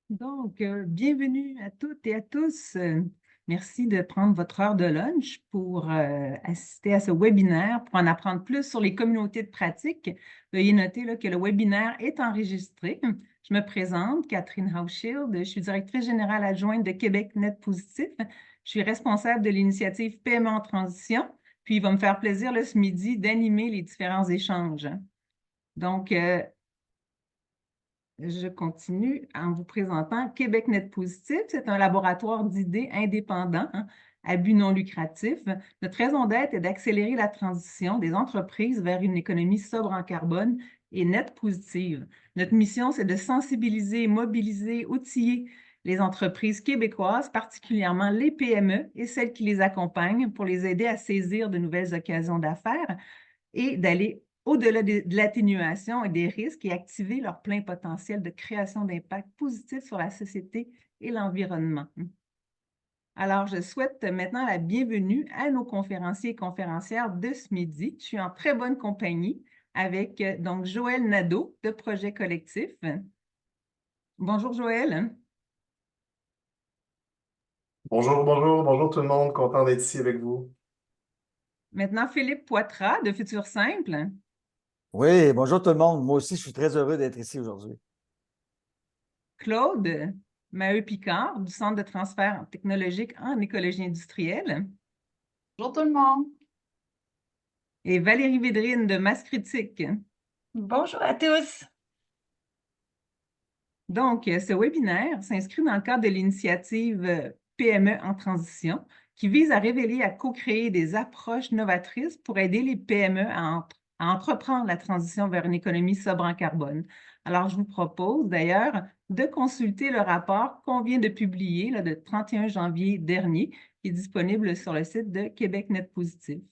Donc, bienvenue à toutes et à tous. Merci de prendre votre heure de lunch pour assister à ce webinaire, pour en apprendre plus sur les communautés de pratique. Veuillez noter là, que le webinaire est enregistré. Je me présente, Catherine Hauschild. Je suis directrice générale adjointe de Québec Net Positif. Je suis responsable de l'initiative PME en transition. Puis, il va me faire plaisir là, ce midi d'animer les différents échanges. Donc, je continue en vous présentant Québec Net Positif. C'est un laboratoire d'idées indépendant, à but non lucratif. Notre raison d'être est d'accélérer la transition des entreprises vers une économie sobre en carbone et net positive. Notre mission, c'est de sensibiliser, mobiliser, outiller les entreprises québécoises, particulièrement les PME et celles qui les accompagnent pour les aider à saisir de nouvelles occasions d'affaires et d'aller au-delà de l'atténuation et des risques et activer leur plein potentiel de création d'impact positif sur la société et l'environnement. Alors, je souhaite maintenant la bienvenue à nos conférenciers et conférencières de ce midi. Je suis en très bonne compagnie avec donc Joël Nadeau de Projet Collectif. Bonjour Joël. Bonjour, bonjour, bonjour tout le monde, content d'être ici avec vous. Maintenant, Philippe Poitras de Futur Simple. Oui, bonjour tout le monde. Moi aussi, je suis très heureux d'être ici aujourd'hui. Claude Maheu-Picard du Centre de transfert technologique en écologie industrielle. Bonjour tout le monde. Et Valérie Védrine de Masse Critique. Bonjour à tous. Donc, ce webinaire s'inscrit dans le cadre de l'initiative PME en transition qui vise à révéler et à co-créer des approches novatrices pour aider les PME à entreprendre la transition vers une économie sobre en carbone. Alors, je vous propose d'ailleurs de consulter le rapport qu'on vient de publier le 31 janvier dernier, qui est disponible sur le site de Québec Net Positif.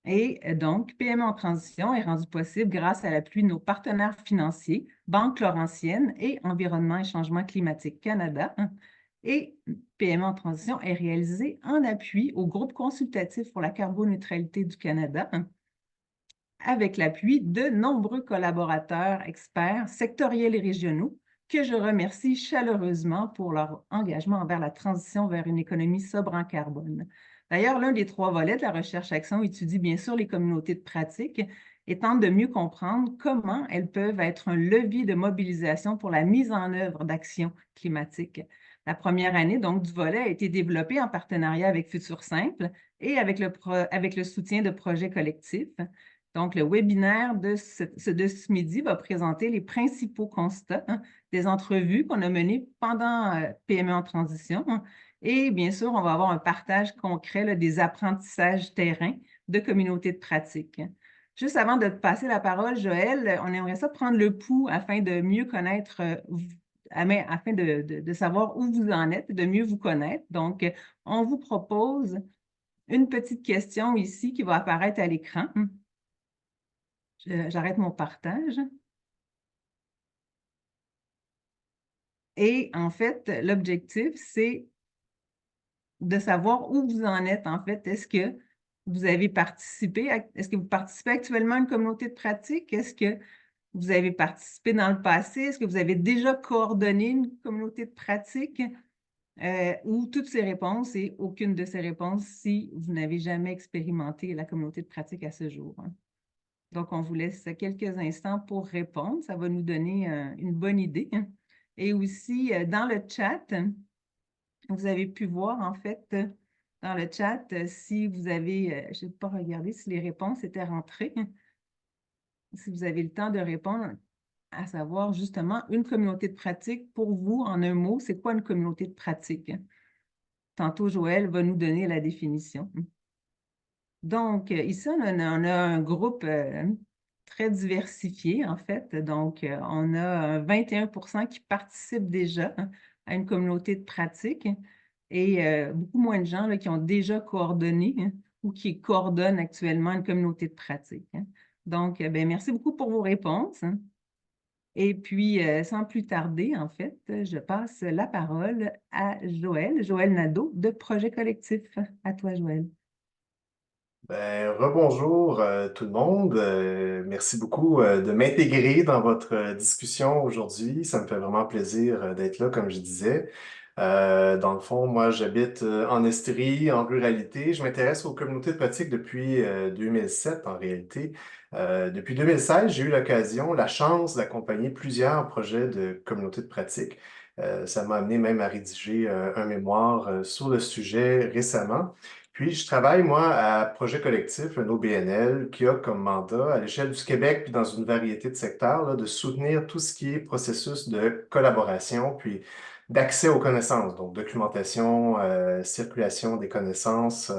Et donc, PME en transition est rendu possible grâce à l'appui de nos partenaires financiers, Banque Laurentienne et Environnement et Changement climatique Canada. Et PME en transition est réalisé en appui au groupe consultatif pour la carboneutralité du Canada, avec l'appui de nombreux collaborateurs, experts sectoriels et régionaux, que je remercie chaleureusement pour leur engagement envers la transition vers une économie sobre en carbone. D'ailleurs, l'un des 3 volets de la recherche-action étudie bien sûr les communautés de pratique et tente de mieux comprendre comment elles peuvent être un levier de mobilisation pour la mise en œuvre d'actions climatiques. La première année donc, du volet a été développée en partenariat avec Futur Simple et avec le soutien de projets collectifs. Donc, le webinaire de ce midi va présenter les principaux constats des entrevues qu'on a menées pendant PME en transition. Et bien sûr, on va avoir un partage concret là, des apprentissages terrain de communautés de pratique. Juste avant de te passer la parole, Joël, on aimerait ça prendre le pouls afin de mieux connaître, afin de savoir où vous en êtes, de mieux vous connaître. Donc, on vous propose une petite question ici qui va apparaître à l'écran. J'arrête mon partage. Et en fait, l'objectif, c'est de savoir où vous en êtes. En fait, est-ce que vous avez participé, est-ce que vous participez actuellement à une communauté de pratique? Est-ce que vous avez participé dans le passé? Est-ce que vous avez déjà coordonné une communauté de pratique? Ou toutes ces réponses et aucune de ces réponses si vous n'avez jamais expérimenté la communauté de pratique à ce jour. Donc, on vous laisse quelques instants pour répondre. Ça va nous donner une bonne idée. Et aussi, dans le chat, vous avez pu voir, en fait, dans le chat, si vous avez, je n'ai pas regardé si les réponses étaient rentrées, si vous avez le temps de répondre, à savoir justement une communauté de pratique. Pour vous, en un mot, c'est quoi une communauté de pratique? Tantôt, Joël va nous donner la définition. Donc, ici, on a un groupe très diversifié, en fait. Donc, on a 21% qui participent déjà à une communauté de pratique et beaucoup moins de gens là, qui ont déjà coordonné ou qui coordonnent actuellement une communauté de pratique. Donc, ben, merci beaucoup pour vos réponses. Et puis, sans plus tarder, en fait, je passe la parole à Joël Nadeau de Projet Collectif. À toi, Joël. Rebonjour tout le monde. Merci beaucoup de m'intégrer dans votre discussion aujourd'hui. Ça me fait vraiment plaisir d'être là, comme je disais. Dans le fond, moi, j'habite en Estrie, en ruralité. Je m'intéresse aux communautés de pratique depuis 2007, en réalité. Depuis 2016, j'ai eu l'occasion, la chance d'accompagner plusieurs projets de communautés de pratique. Ça m'a amené même à rédiger un mémoire sur le sujet récemment. Puis, je travaille, moi, à Projet Collectif, un OBNL, qui a comme mandat, à l'échelle du Québec, puis dans une variété de secteurs, là, de soutenir tout ce qui est processus de collaboration, puis d'accès aux connaissances, donc documentation, circulation des connaissances,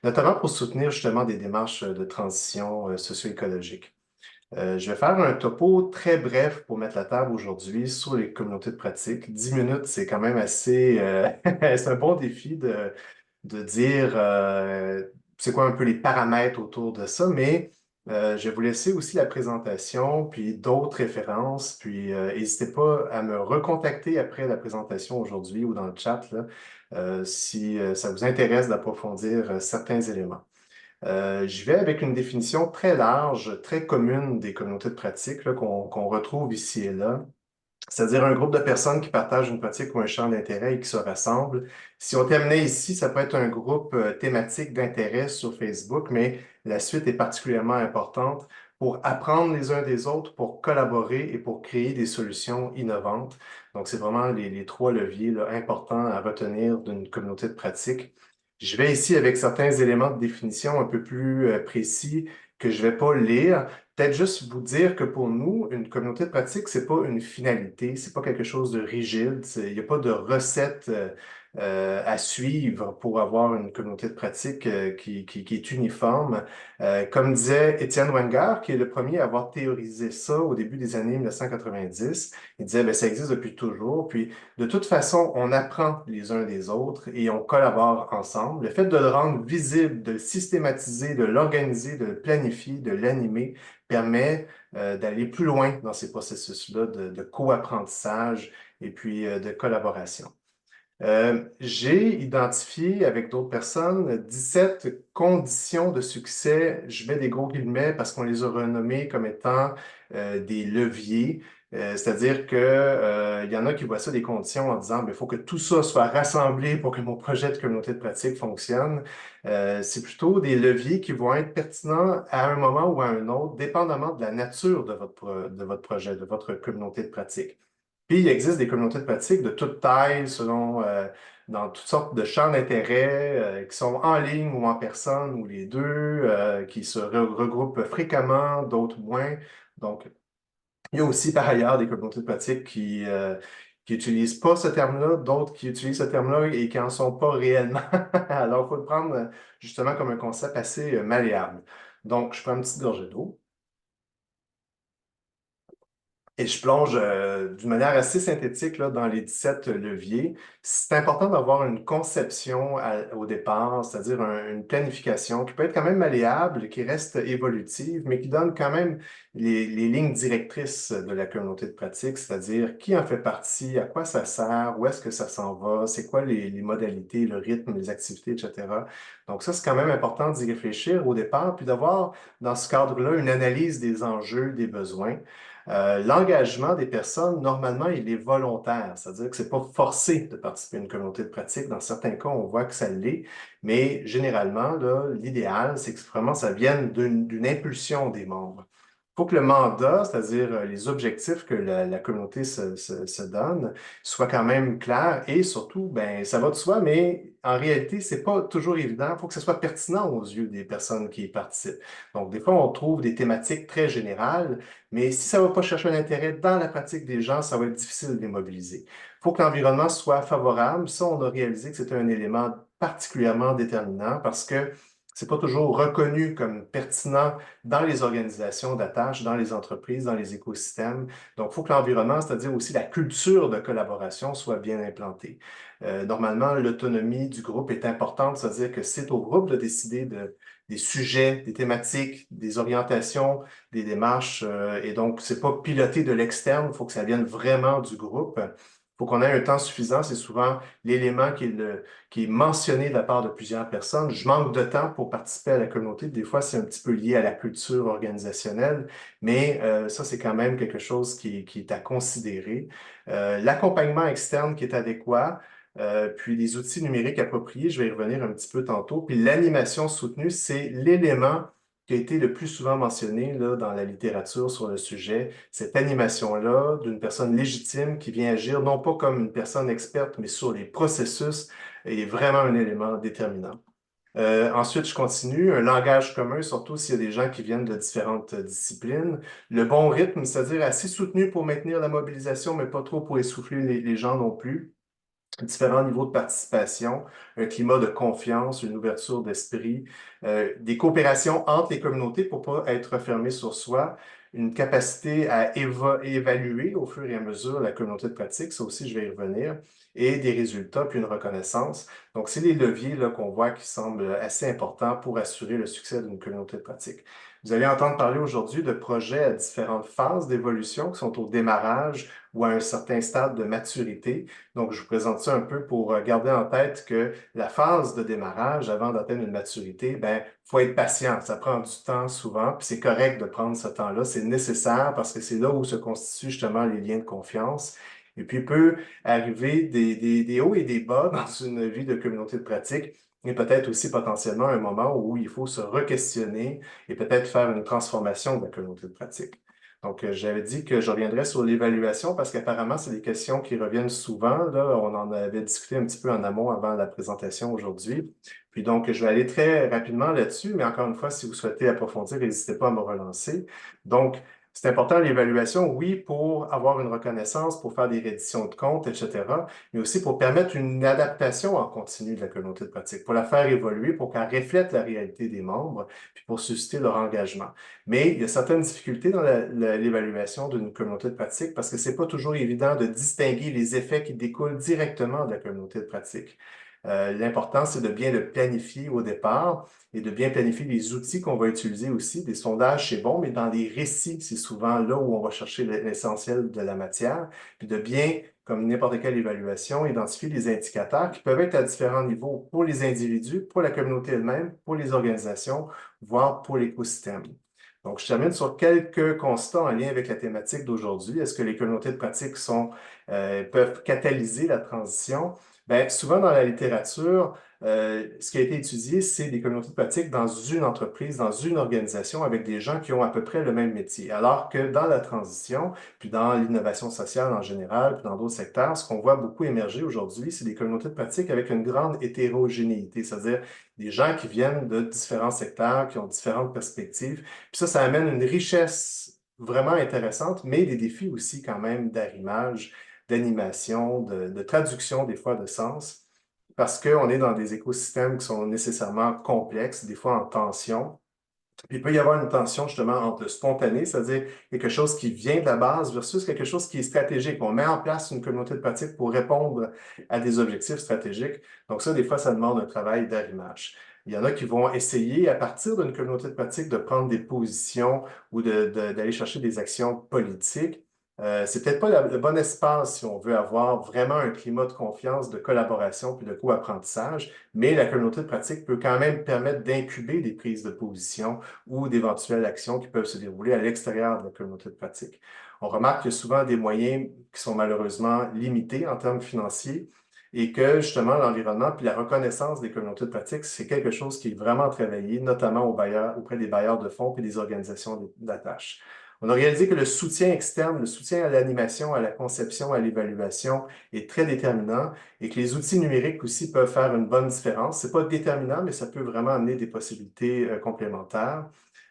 notamment pour soutenir justement des démarches de transition socio-écologique. Je vais faire un topo très bref pour mettre la table aujourd'hui sur les communautés de pratique. 10 minutes, c'est quand même assez... c'est un bon défi de dire c'est quoi un peu les paramètres autour de ça, mais je vais vous laisser aussi la présentation, puis d'autres références, puis n'hésitez pas à me recontacter après la présentation aujourd'hui ou dans le chat là, si ça vous intéresse d'approfondir certains éléments. Je vais avec une définition très large, très commune des communautés de pratique là, qu'on retrouve ici et là. C'est-à-dire un groupe de personnes qui partagent une pratique ou un champ d'intérêt et qui se rassemblent. Si on terminait ici, ça peut être un groupe thématique d'intérêt sur Facebook, mais la suite est particulièrement importante pour apprendre les uns des autres, pour collaborer et pour créer des solutions innovantes. Donc, c'est vraiment les trois leviers là, importants à retenir d'une communauté de pratique. Je vais ici avec certains éléments de définition un peu plus précis que je ne vais pas lire. Peut-être juste vous dire que pour nous, une communauté de pratique, c'est pas une finalité, c'est pas quelque chose de rigide, il n'y a pas de recette à suivre pour avoir une communauté de pratique qui est uniforme. Comme disait Étienne Wenger, qui est le premier à avoir théorisé ça au début des années 1990, il disait, ben, ça existe depuis toujours, puis de toute façon, on apprend les uns des autres et on collabore ensemble. Le fait de le rendre visible, de le systématiser, de l'organiser, de le planifier, de l'animer, permet d'aller plus loin dans ces processus-là de co-apprentissage et puis de collaboration. J'ai identifié avec d'autres personnes 17 conditions de succès. Je mets des gros guillemets parce qu'on les a renommées comme étant des leviers. C'est-à-dire que, il y en a qui voient ça des conditions en disant, il faut que tout ça soit rassemblé pour que mon projet de communauté de pratique fonctionne. C'est plutôt des leviers qui vont être pertinents à un moment ou à un autre, dépendamment de la nature de votre projet, de votre communauté de pratique. Puis, il existe des communautés de pratique de toute taille, selon, dans toutes sortes de champs d'intérêt, qui sont en ligne ou en personne, ou les deux, qui se regroupent fréquemment, d'autres moins. Donc, il y a aussi par ailleurs des communautés de pratique qui n'utilisent pas ce terme-là, d'autres qui utilisent ce terme-là et qui n'en sont pas réellement. Alors, il faut le prendre justement comme un concept assez malléable. Donc, je prends une petite gorgée d'eau. Et je plonge d'une manière assez synthétique là, dans les 17 leviers. C'est important d'avoir une conception au départ, c'est-à-dire une planification qui peut être quand même malléable, qui reste évolutive, mais qui donne quand même les lignes directrices de la communauté de pratique, c'est-à-dire qui en fait partie, à quoi ça sert, où est-ce que ça s'en va, c'est quoi les modalités, le rythme, les activités, etc. Donc ça, c'est quand même important d'y réfléchir au départ, puis d'avoir dans ce cadre-là une analyse des enjeux, des besoins. L'engagement des personnes, normalement, il est volontaire, c'est-à-dire que c'est pas forcé de participer à une communauté de pratique. Dans certains cas, on voit que ça l'est, mais généralement, là, l'idéal, c'est que vraiment ça vienne d'une impulsion des membres. Il faut que le mandat, c'est-à-dire les objectifs que la communauté se donne, soient quand même clairs et surtout, ben, ça va de soi, mais en réalité, c'est pas toujours évident. Il faut que ce soit pertinent aux yeux des personnes qui y participent. Donc, des fois, on trouve des thématiques très générales, mais si ça ne va pas chercher un intérêt dans la pratique des gens, ça va être difficile de les mobiliser. Il faut que l'environnement soit favorable. Ça, on a réalisé que c'était un élément particulièrement déterminant parce que c'est pas toujours reconnu comme pertinent dans les organisations d'attache, dans les entreprises, dans les écosystèmes. Donc, il faut que l'environnement, c'est-à-dire aussi la culture de collaboration, soit bien implantée. Normalement, l'autonomie du groupe est importante, c'est-à-dire que c'est au groupe de décider des sujets, des thématiques, des orientations, des démarches. Et donc, c'est pas piloté de l'externe, il faut que ça vienne vraiment du groupe. faut qu'on ait un temps suffisant. C'est souvent l'élément qui est mentionné de la part de plusieurs personnes. Je manque de temps pour participer à la communauté. Des fois, c'est un petit peu lié à la culture organisationnelle, mais ça, c'est quand même quelque chose qui est à considérer. L'accompagnement externe qui est adéquat, puis les outils numériques appropriés, je vais y revenir un petit peu tantôt. Puis l'animation soutenue, c'est l'élément qui a été le plus souvent mentionné là, dans la littérature sur le sujet, cette animation-là d'une personne légitime qui vient agir non pas comme une personne experte, mais sur les processus, est vraiment un élément déterminant. Ensuite, je continue. Un langage commun, surtout s'il y a des gens qui viennent de différentes disciplines. Le bon rythme, c'est-à-dire assez soutenu pour maintenir la mobilisation, mais pas trop pour essouffler les gens non plus. Différents niveaux de participation, un climat de confiance, une ouverture d'esprit, des coopérations entre les communautés pour pas être fermé sur soi, une capacité à évaluer au fur et à mesure la communauté de pratique, ça aussi je vais y revenir, et des résultats puis une reconnaissance. Donc, c'est les leviers là, qu'on voit qui semblent assez importants pour assurer le succès d'une communauté de pratique. Vous allez entendre parler aujourd'hui de projets à différentes phases d'évolution qui sont au démarrage ou à un certain stade de maturité. Donc, je vous présente ça un peu pour garder en tête que la phase de démarrage, avant d'atteindre une maturité, ben, faut être patient. Ça prend du temps souvent, puis c'est correct de prendre ce temps-là. C'est nécessaire parce que c'est là où se constituent justement les liens de confiance. Et puis, il peut arriver des hauts et des bas dans une vie de communauté de pratique. Et peut-être aussi potentiellement un moment où il faut se re-questionner et peut-être faire une transformation de la communauté de pratique. Donc, j'avais dit que je reviendrais sur l'évaluation parce qu'apparemment, c'est des questions qui reviennent souvent. Là, on en avait discuté un petit peu en amont avant la présentation aujourd'hui. Puis donc, je vais aller très rapidement là-dessus, mais encore une fois, si vous souhaitez approfondir, n'hésitez pas à me relancer. Donc, c'est important l'évaluation, oui, pour avoir une reconnaissance, pour faire des redditions de comptes, etc., mais aussi pour permettre une adaptation en continu de la communauté de pratique, pour la faire évoluer, pour qu'elle reflète la réalité des membres, puis pour susciter leur engagement. Mais il y a certaines difficultés dans l'évaluation d'une communauté de pratique parce que c'est pas toujours évident de distinguer les effets qui découlent directement de la communauté de pratique. L'important, c'est de bien le planifier au départ et de bien planifier les outils qu'on va utiliser aussi. Des sondages, c'est bon, mais dans les récits, c'est souvent là où on va chercher l'essentiel de la matière. Puis de bien, comme n'importe quelle évaluation, identifier les indicateurs qui peuvent être à différents niveaux pour les individus, pour la communauté elle-même, pour les organisations, voire pour l'écosystème. Donc, je termine sur quelques constats en lien avec la thématique d'aujourd'hui. Est-ce que les communautés de pratique peuvent catalyser la transition? Bien, souvent dans la littérature, ce qui a été étudié, c'est des communautés de pratique dans une entreprise, dans une organisation avec des gens qui ont à peu près le même métier. Alors que dans la transition, puis dans l'innovation sociale en général, puis dans d'autres secteurs, ce qu'on voit beaucoup émerger aujourd'hui, c'est des communautés de pratique avec une grande hétérogénéité, c'est-à-dire des gens qui viennent de différents secteurs, qui ont différentes perspectives. Puis ça amène une richesse vraiment intéressante, mais des défis aussi quand même d'arrimage, d'animation, de traduction des fois de sens, parce qu'on est dans des écosystèmes qui sont nécessairement complexes, des fois en tension. Puis il peut y avoir une tension justement entre le spontané, c'est-à-dire quelque chose qui vient de la base versus quelque chose qui est stratégique. On met en place une communauté de pratique pour répondre à des objectifs stratégiques. Donc ça, des fois, ça demande un travail d'arrimage. Il y en a qui vont essayer, à partir d'une communauté de pratique, de prendre des positions ou d'aller chercher des actions politiques. C'est peut-être pas le bon espace si on veut avoir vraiment un climat de confiance, de collaboration puis de co-apprentissage, mais la communauté de pratique peut quand même permettre d'incuber des prises de position ou d'éventuelles actions qui peuvent se dérouler à l'extérieur de la communauté de pratique. On remarque qu'il y a souvent des moyens qui sont malheureusement limités en termes financiers et que justement l'environnement puis la reconnaissance des communautés de pratique, c'est quelque chose qui est vraiment travaillé, notamment auprès des bailleurs de fonds et des organisations d'attache. On a réalisé que le soutien externe, le soutien à l'animation, à la conception, à l'évaluation est très déterminant et que les outils numériques aussi peuvent faire une bonne différence. Ce n'est pas déterminant, mais ça peut vraiment amener des possibilités complémentaires.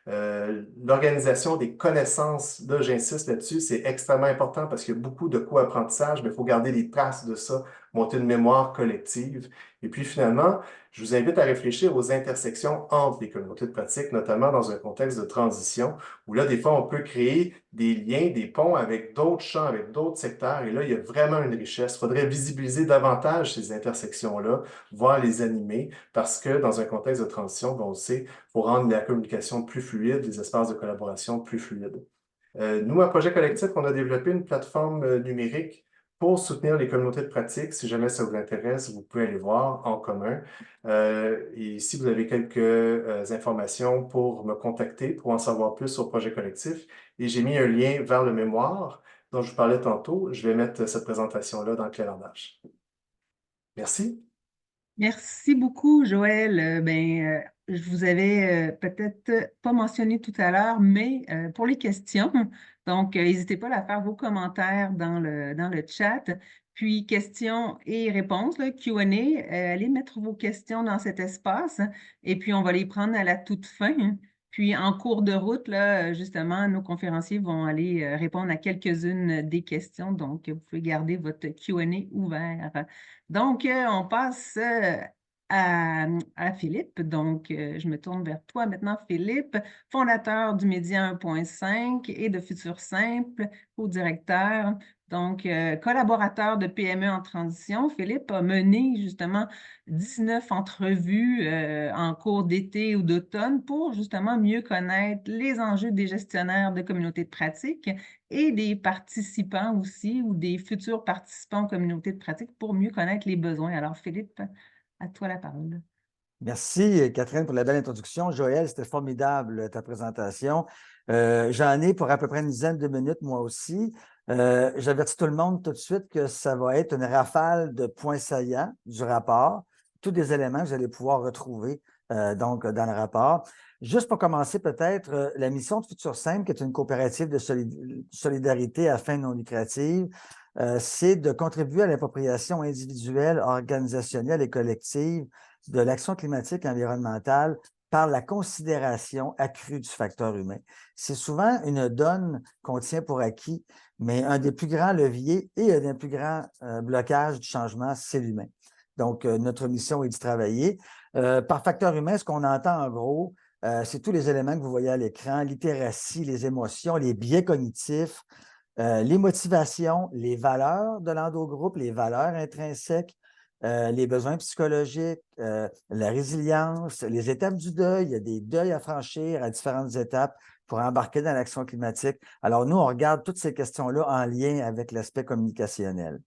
L'organisation des connaissances, là, j'insiste là-dessus, c'est extrêmement important parce qu'il y a beaucoup de co-apprentissage, mais il faut garder les traces de ça, monter une mémoire collective. Et puis finalement, je vous invite à réfléchir aux intersections entre les communautés de pratique, notamment dans un contexte de transition, où là, des fois, on peut créer des liens, des ponts avec d'autres champs, avec d'autres secteurs, et là, il y a vraiment une richesse. Il faudrait visibiliser davantage ces intersections-là, voir les animer, parce que dans un contexte de transition, on le sait, il faut rendre la communication plus fluide, les espaces de collaboration plus fluides. Nous, à Projet Collectif, on a développé une plateforme numérique pour soutenir les communautés de pratique, si jamais ça vous intéresse, vous pouvez aller voir en commun. Et si vous avez quelques informations pour me contacter, pour en savoir plus sur le projet collectif, et j'ai mis un lien vers le mémoire dont je vous parlais tantôt, je vais mettre cette présentation-là dans le clavardage. Merci. Merci beaucoup, Joël. Je vous avais peut-être pas mentionné tout à l'heure, mais pour les questions, donc n'hésitez pas à faire vos commentaires dans le chat. Puis questions et réponses, là, Q&A, allez mettre vos questions dans cet espace et puis on va les prendre à la toute fin. Puis en cours de route, là, justement, nos conférenciers vont aller répondre à quelques-unes des questions. Donc, vous pouvez garder votre Q&A ouvert. Donc, on passe à Philippe. Donc, je me tourne vers toi maintenant, Philippe, fondateur du Média 1.5 et de Futur Simple, co-directeur. Donc, collaborateur de PME en transition. Philippe a mené justement 19 entrevues en cours d'été ou d'automne pour justement mieux connaître les enjeux des gestionnaires de communautés de pratique et des participants aussi ou des futurs participants aux communautés de pratique pour mieux connaître les besoins. Alors, Philippe, à toi la parole. Merci, Catherine, pour la belle introduction. Joël, c'était formidable ta présentation. J'en ai pour à peu près une dizaine de minutes, moi aussi. J'avertis tout le monde tout de suite que ça va être une rafale de points saillants du rapport, tous des éléments que vous allez pouvoir retrouver donc dans le rapport. Juste pour commencer, peut-être, la mission de Futur Simple, qui est une coopérative de solidarité à fin non lucrative, c'est de contribuer à l'appropriation individuelle, organisationnelle et collective de l'action climatique et environnementale par la considération accrue du facteur humain. C'est souvent une donne qu'on tient pour acquis, mais un des plus grands leviers et un des plus grands blocages du changement, c'est l'humain. Donc, notre mission est d'y travailler. Par facteur humain, ce qu'on entend en gros, c'est tous les éléments que vous voyez à l'écran, littératie, les émotions, les biais cognitifs, les motivations, les valeurs de l'endogroupe, les valeurs intrinsèques, les besoins psychologiques, la résilience, les étapes du deuil. Il y a des deuils à franchir à différentes étapes pour embarquer dans l'action climatique. Alors, nous, on regarde toutes ces questions-là en lien avec l'aspect communicationnel.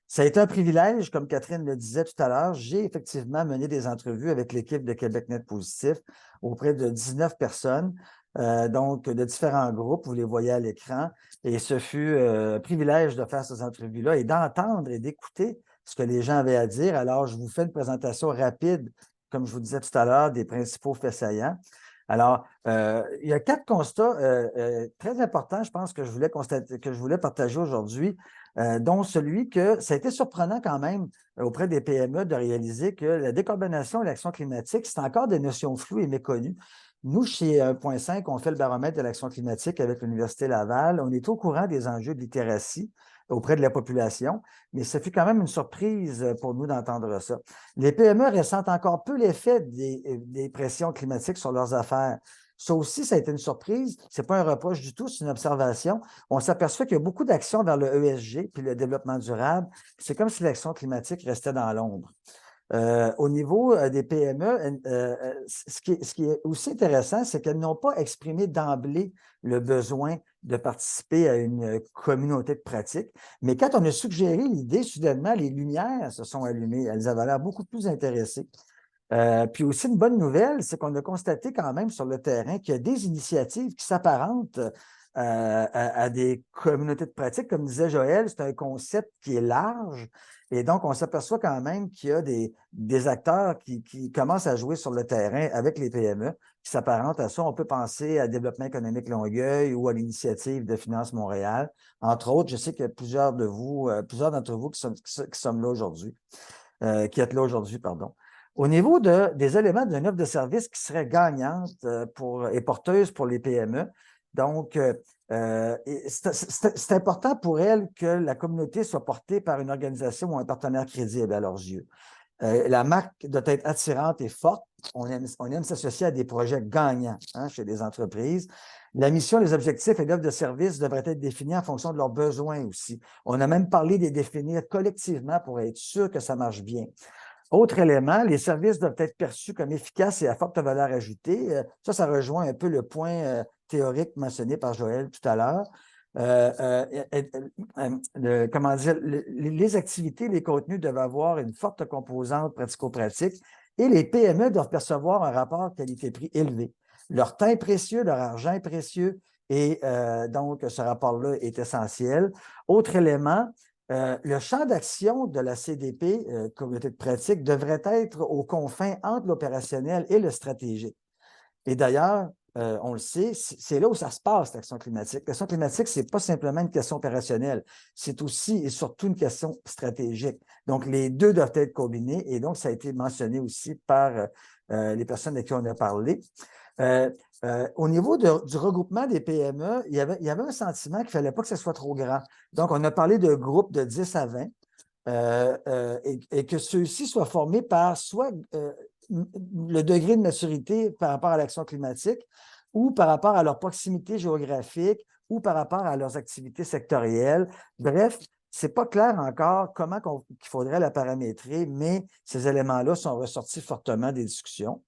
Ça a été un privilège, comme Catherine le disait tout à l'heure. J'ai effectivement mené des entrevues avec l'équipe de Québec Net Positif auprès de 19 personnes, donc de différents groupes. Vous les voyez à l'écran. Et ce fut un privilège de faire ces entrevues-là et d'entendre et d'écouter ce que les gens avaient à dire. Alors, je vous fais une présentation rapide, comme je vous disais tout à l'heure, des principaux faits saillants. Alors, il y a 4 constats très importants, je pense, que je voulais partager aujourd'hui, dont celui que ça a été surprenant quand même auprès des PME de réaliser que la décarbonation et l'action climatique, c'est encore des notions floues et méconnues. Nous, chez 1.5, on fait le baromètre de l'action climatique avec l'Université Laval. On est au courant des enjeux de littératie auprès de la population, mais ça fut quand même une surprise pour nous d'entendre ça. Les PME ressentent encore peu l'effet des pressions climatiques sur leurs affaires. Ça aussi, ça a été une surprise. Ce n'est pas un reproche du tout, c'est une observation. On s'aperçoit qu'il y a beaucoup d'actions vers le ESG puis le développement durable. C'est comme si l'action climatique restait dans l'ombre. Au niveau des PME, ce qui est aussi intéressant, c'est qu'elles n'ont pas exprimé d'emblée le besoin de participer à une communauté de pratique. Mais quand on a suggéré l'idée, soudainement, les lumières se sont allumées. Elles avaient l'air beaucoup plus intéressées. Puis aussi, une bonne nouvelle, c'est qu'on a constaté quand même sur le terrain qu'il y a des initiatives qui s'apparentent à des communautés de pratique. Comme disait Joël, c'est un concept qui est large. Et donc, on s'aperçoit quand même qu'il y a des acteurs qui commencent à jouer sur le terrain avec les PME, qui s'apparentent à ça. On peut penser à Développement économique Longueuil ou à l'initiative de Finance Montréal. Entre autres, je sais qu'il y a plusieurs d'entre vous qui sommes là aujourd'hui, qui êtes là aujourd'hui, pardon. Au niveau des éléments d'une offre de service qui serait gagnante et porteuse pour les PME, donc, c'est important pour elles que la communauté soit portée par une organisation ou un partenaire crédible à leurs yeux. La marque doit être attirante et forte. On aime s'associer à des projets gagnants chez les entreprises. La mission, les objectifs et l'offre de service devraient être définis en fonction de leurs besoins aussi. On a même parlé de les définir collectivement pour être sûr que ça marche bien. Autre élément, les services doivent être perçus comme efficaces et à forte valeur ajoutée. Ça rejoint un peu le point théorique mentionné par Joël tout à l'heure. comment dire, les activités, les contenus doivent avoir une forte composante pratico-pratique et les PME doivent percevoir un rapport qualité-prix élevé. Leur temps est précieux, leur argent est précieux et donc ce rapport-là est essentiel. Autre élément, le champ d'action de la CDP, communauté de pratique, devrait être aux confins entre l'opérationnel et le stratégique. Et d'ailleurs, on le sait, c'est là où ça se passe, l'action climatique. L'action climatique, ce n'est pas simplement une question opérationnelle, c'est aussi et surtout une question stratégique. Donc, les deux doivent être combinés et donc, ça a été mentionné aussi par les personnes avec qui on a parlé. Au niveau du regroupement des PME, il y avait un sentiment qu'il ne fallait pas que ce soit trop grand. Donc, on a parlé de groupes de 10 à 20 et que ceux-ci soient formés par soit le degré de maturité par rapport à l'action climatique ou par rapport à leur proximité géographique ou par rapport à leurs activités sectorielles. Bref, ce n'est pas clair encore comment qu'il faudrait la paramétrer, mais ces éléments-là sont ressortis fortement des discussions.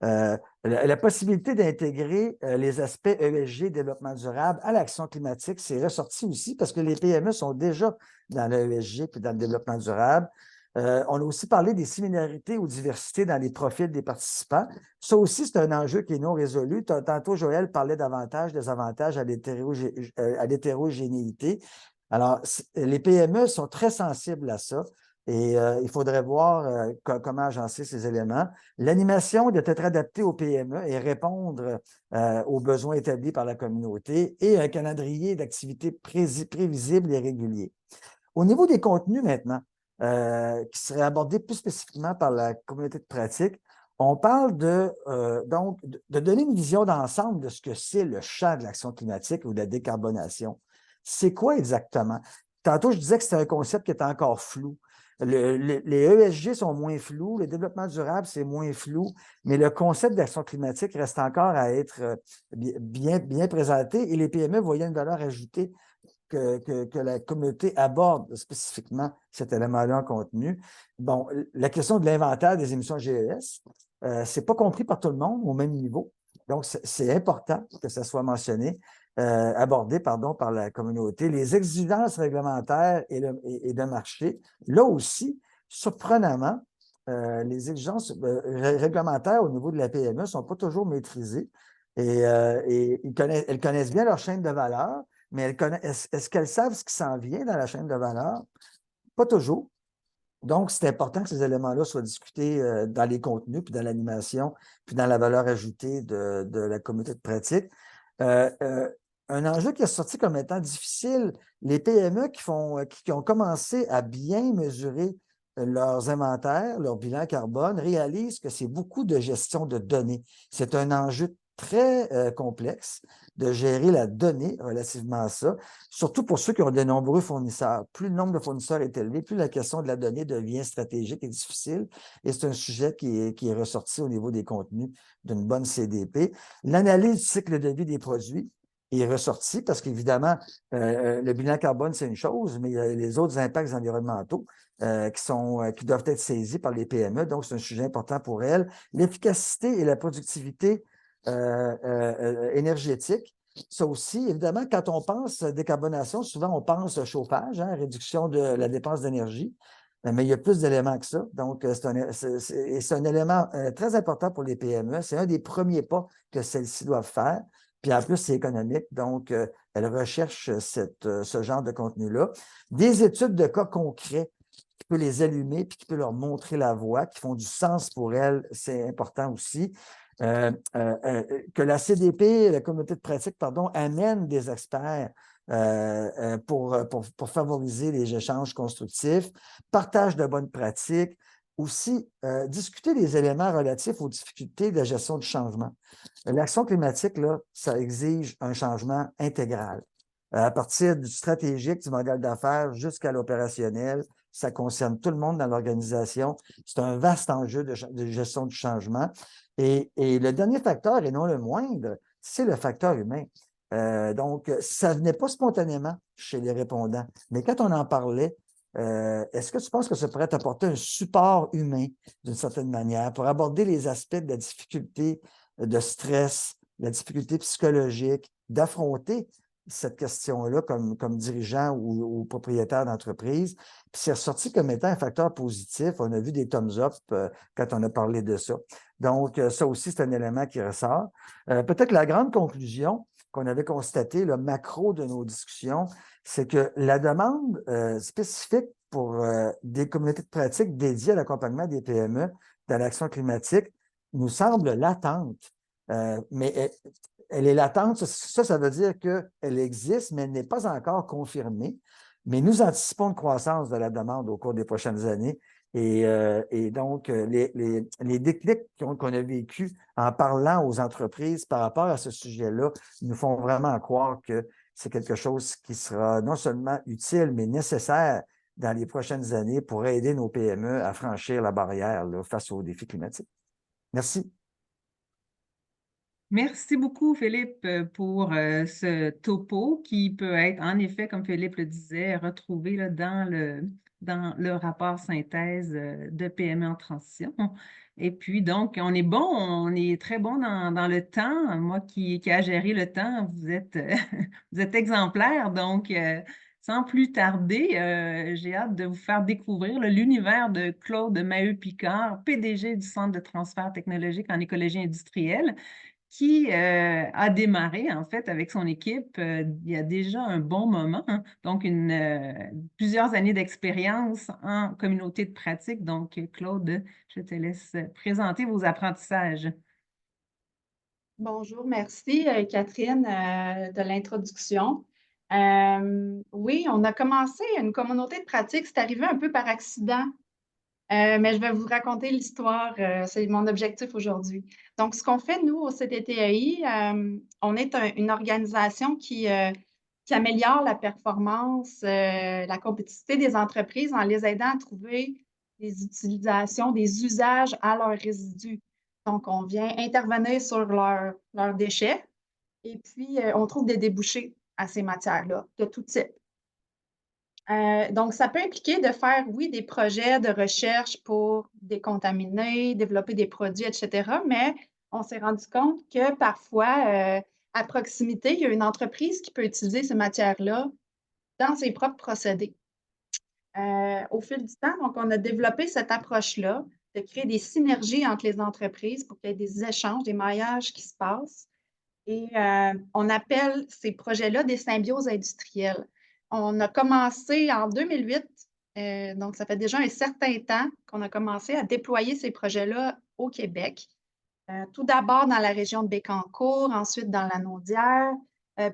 La possibilité d'intégrer les aspects ESG, développement durable, à l'action climatique, c'est ressorti aussi parce que les PME sont déjà dans le ESG et dans le développement durable. On a aussi parlé des similarités ou diversités dans les profils des participants. Ça aussi, c'est un enjeu qui est non résolu. Tantôt, Joël parlait davantage des avantages à l'hétérogénéité. Alors, les PME sont très sensibles à ça. Et il faudrait voir comment agencer ces éléments. L'animation doit être adaptée aux PME et répondre aux besoins établis par la communauté et un calendrier d'activités prévisible et régulier. Au niveau des contenus maintenant, qui seraient abordés plus spécifiquement par la communauté de pratique, on parle donc de donner une vision d'ensemble de ce que c'est le champ de l'action climatique ou de la décarbonation. C'est quoi exactement? Tantôt, je disais que c'était un concept qui était encore flou. Les ESG sont moins flous, le développement durable, c'est moins flou, mais le concept d'action climatique reste encore à être bien présenté et les PME voyaient une valeur ajoutée que la communauté aborde spécifiquement cet élément-là en contenu. Bon, la question de l'inventaire des émissions GES, ce n'est pas compris par tout le monde au même niveau. Donc, c'est important que ça soit mentionné, abordé par la communauté. Les exigences réglementaires et de marché, là aussi, surprenamment, les exigences réglementaires au niveau de la PME ne sont pas toujours maîtrisées et elles connaissent bien leur chaîne de valeur, mais est-ce qu'elles savent ce qui s'en vient dans la chaîne de valeur? Pas toujours. Donc, c'est important que ces éléments-là soient discutés dans les contenus, puis dans l'animation, puis dans la valeur ajoutée de la communauté de pratique. Un enjeu qui est sorti comme étant difficile, les PME qui ont commencé à bien mesurer leurs inventaires, leur bilan carbone, réalisent que c'est beaucoup de gestion de données. C'est un enjeu très complexe de gérer la donnée relativement à ça, surtout pour ceux qui ont de nombreux fournisseurs. Plus le nombre de fournisseurs est élevé, plus la question de la donnée devient stratégique et difficile. Et c'est un sujet qui est ressorti au niveau des contenus d'une bonne CDP. L'analyse du cycle de vie des produits est ressorti parce qu'évidemment, le bilan carbone, c'est une chose, mais il y a les autres impacts environnementaux qui doivent être saisis par les PME. Donc, c'est un sujet important pour elles. L'efficacité et la productivité énergétique. Ça aussi, évidemment, quand on pense décarbonation, souvent on pense chauffage, réduction de la dépense d'énergie, mais il y a plus d'éléments que ça. Donc, c'est un élément très important pour les PME. C'est un des premiers pas que celles-ci doivent faire. Puis en plus, c'est économique. Donc, elles recherchent ce genre de contenu-là. Des études de cas concrets qui peut les allumer puis qui peut leur montrer la voie, qui font du sens pour elles, c'est important aussi. Que la CDP, la communauté de pratique, amène des experts pour favoriser les échanges constructifs, partage de bonnes pratiques, aussi discuter des éléments relatifs aux difficultés de la gestion du changement. L'action climatique, là, ça exige un changement intégral. À partir du stratégique, du modèle d'affaires jusqu'à l'opérationnel, ça concerne tout le monde dans l'organisation. C'est un vaste enjeu de gestion du changement. Et le dernier facteur, et non le moindre, c'est le facteur humain. Donc, ça ne venait pas spontanément chez les répondants. Mais quand on en parlait, est-ce que tu penses que ça pourrait t'apporter un support humain d'une certaine manière pour aborder les aspects de la difficulté de stress, la difficulté psychologique, d'affronter cette question-là comme dirigeant ou propriétaire d'entreprise. Puis c'est ressorti comme étant un facteur positif. On a vu des thumbs up quand on a parlé de ça. Donc, ça aussi, c'est un élément qui ressort. Peut-être la grande conclusion qu'on avait constatée, le macro de nos discussions, c'est que la demande spécifique pour des communautés de pratique dédiées à l'accompagnement des PME dans l'action climatique nous semble latente. Mais elle est latente. Ça veut dire qu'elle existe, mais elle n'est pas encore confirmée. Mais nous anticipons une croissance de la demande au cours des prochaines années. Et donc, les déclics qu'on a vécus en parlant aux entreprises par rapport à ce sujet-là nous font vraiment croire que c'est quelque chose qui sera non seulement utile, mais nécessaire dans les prochaines années pour aider nos PME à franchir la barrière là, face aux défis climatiques. Merci. Merci beaucoup, Philippe, pour ce topo qui peut être, en effet, comme Philippe le disait, retrouvé là, dans le rapport synthèse de PME en transition. Et puis, donc, on est très bon dans le temps. Moi qui a géré le temps, vous êtes, vous êtes exemplaire. Donc, sans plus tarder, j'ai hâte de vous faire découvrir l'univers de Claude Maheu-Picard, PDG du Centre de transfert technologique en écologie industrielle, qui a démarré en fait avec son équipe il y a déjà un bon moment, hein. Donc plusieurs années d'expérience en communauté de pratique. Donc, Claude, je te laisse présenter vos apprentissages. Bonjour, merci Catherine de l'introduction. Oui, on a commencé une communauté de pratique, c'est arrivé un peu par accident. Mais je vais vous raconter l'histoire, c'est mon objectif aujourd'hui. Donc, ce qu'on fait, nous, au CTTI, on est une organisation qui améliore la performance, la compétitivité des entreprises en les aidant à trouver des utilisations, des usages à leurs résidus. Donc, on vient intervenir sur leurs déchets et puis on trouve des débouchés à ces matières-là, de tout type. Donc, ça peut impliquer de faire, oui, des projets de recherche pour décontaminer, développer des produits, etc. Mais on s'est rendu compte que parfois, à proximité, il y a une entreprise qui peut utiliser ces matières-là dans ses propres procédés. Au fil du temps, donc, on a développé cette approche-là de créer des synergies entre les entreprises pour qu'il y ait des échanges, des maillages qui se passent. Et on appelle ces projets-là des symbioses industrielles. On a commencé en 2008, donc ça fait déjà un certain temps qu'on a commencé à déployer ces projets-là au Québec. Tout d'abord dans la région de Bécancour, ensuite dans la Naudière.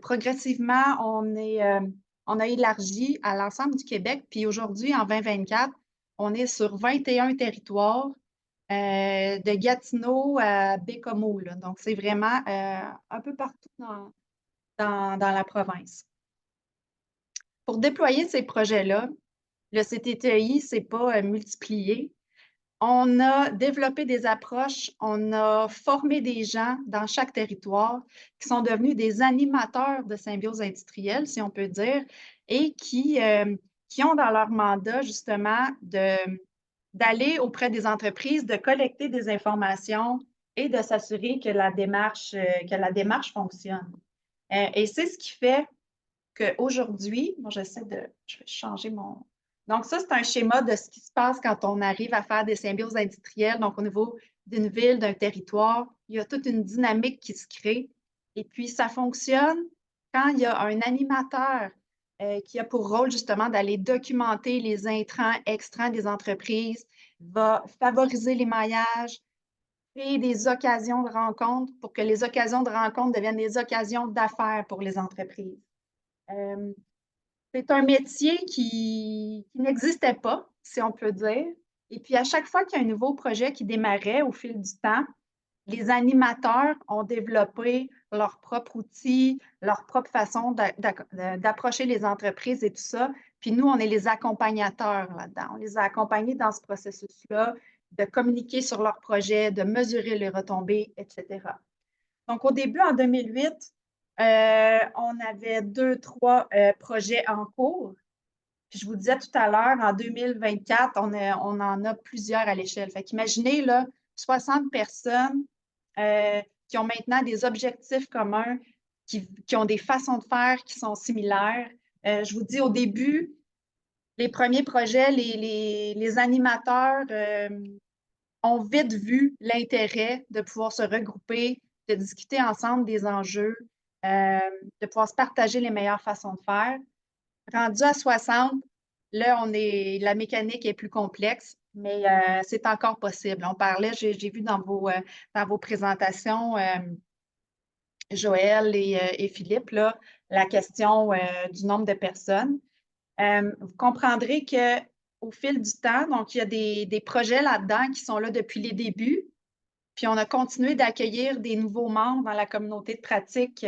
Progressivement, on a élargi à l'ensemble du Québec. Puis aujourd'hui, en 2024, on est sur 21 territoires, de Gatineau à Bécomo, là. Donc, c'est vraiment un peu partout dans la province. Pour déployer ces projets-là, le CTTI ne s'est pas multiplié. On a développé des approches, on a formé des gens dans chaque territoire qui sont devenus des animateurs de symbiose industrielle, si on peut dire, et qui ont dans leur mandat justement d'aller auprès des entreprises, de collecter des informations et de s'assurer que la démarche fonctionne. Et c'est ce qui fait qu'aujourd'hui, je vais changer mon... Donc, ça, c'est un schéma de ce qui se passe quand on arrive à faire des symbioses industrielles. Donc, au niveau d'une ville, d'un territoire, il y a toute une dynamique qui se crée. Et puis, ça fonctionne quand il y a un animateur qui a pour rôle justement d'aller documenter les intrants, extrants des entreprises, va favoriser l'émaillage, créer des occasions de rencontre pour que les occasions de rencontre deviennent des occasions d'affaires pour les entreprises. C'est un métier qui n'existait pas, si on peut dire. Et puis, à chaque fois qu'il y a un nouveau projet qui démarrait au fil du temps, les animateurs ont développé leurs propres outils, leur propre façon d'approcher les entreprises et tout ça. Puis nous, on est les accompagnateurs là-dedans. On les a accompagnés dans ce processus-là, de communiquer sur leurs projets, de mesurer les retombées, etc. Donc, au début, en 2008, on avait 2-3 projets en cours. Puis je vous disais tout à l'heure, en 2024, on en a plusieurs à l'échelle. Fait qu'imaginez, là, 60 personnes qui ont maintenant des objectifs communs, qui ont des façons de faire qui sont similaires. Je vous dis, au début, les premiers projets, les animateurs ont vite vu l'intérêt de pouvoir se regrouper, de discuter ensemble des enjeux, de pouvoir se partager les meilleures façons de faire. Rendu à 60, là, la mécanique est plus complexe, mais c'est encore possible. On parlait, j'ai vu dans vos présentations, Joël et Philippe, là, la question du nombre de personnes. Vous comprendrez qu'au fil du temps, donc il y a des projets là-dedans qui sont là depuis les débuts, puis on a continué d'accueillir des nouveaux membres dans la communauté de pratique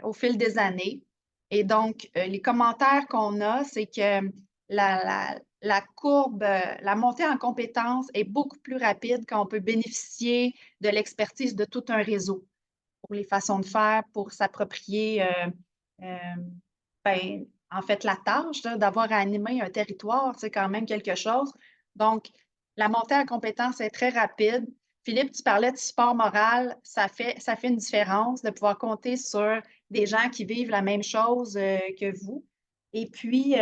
au fil des années. Et donc, les commentaires qu'on a, c'est que la courbe, la montée en compétences est beaucoup plus rapide quand on peut bénéficier de l'expertise de tout un réseau pour les façons de faire, pour s'approprier en fait, la tâche d'avoir à animer un territoire, c'est quand même quelque chose. Donc, la montée en compétences est très rapide. Philippe, tu parlais de support moral, ça fait une différence de pouvoir compter sur des gens qui vivent la même chose que vous. Et puis,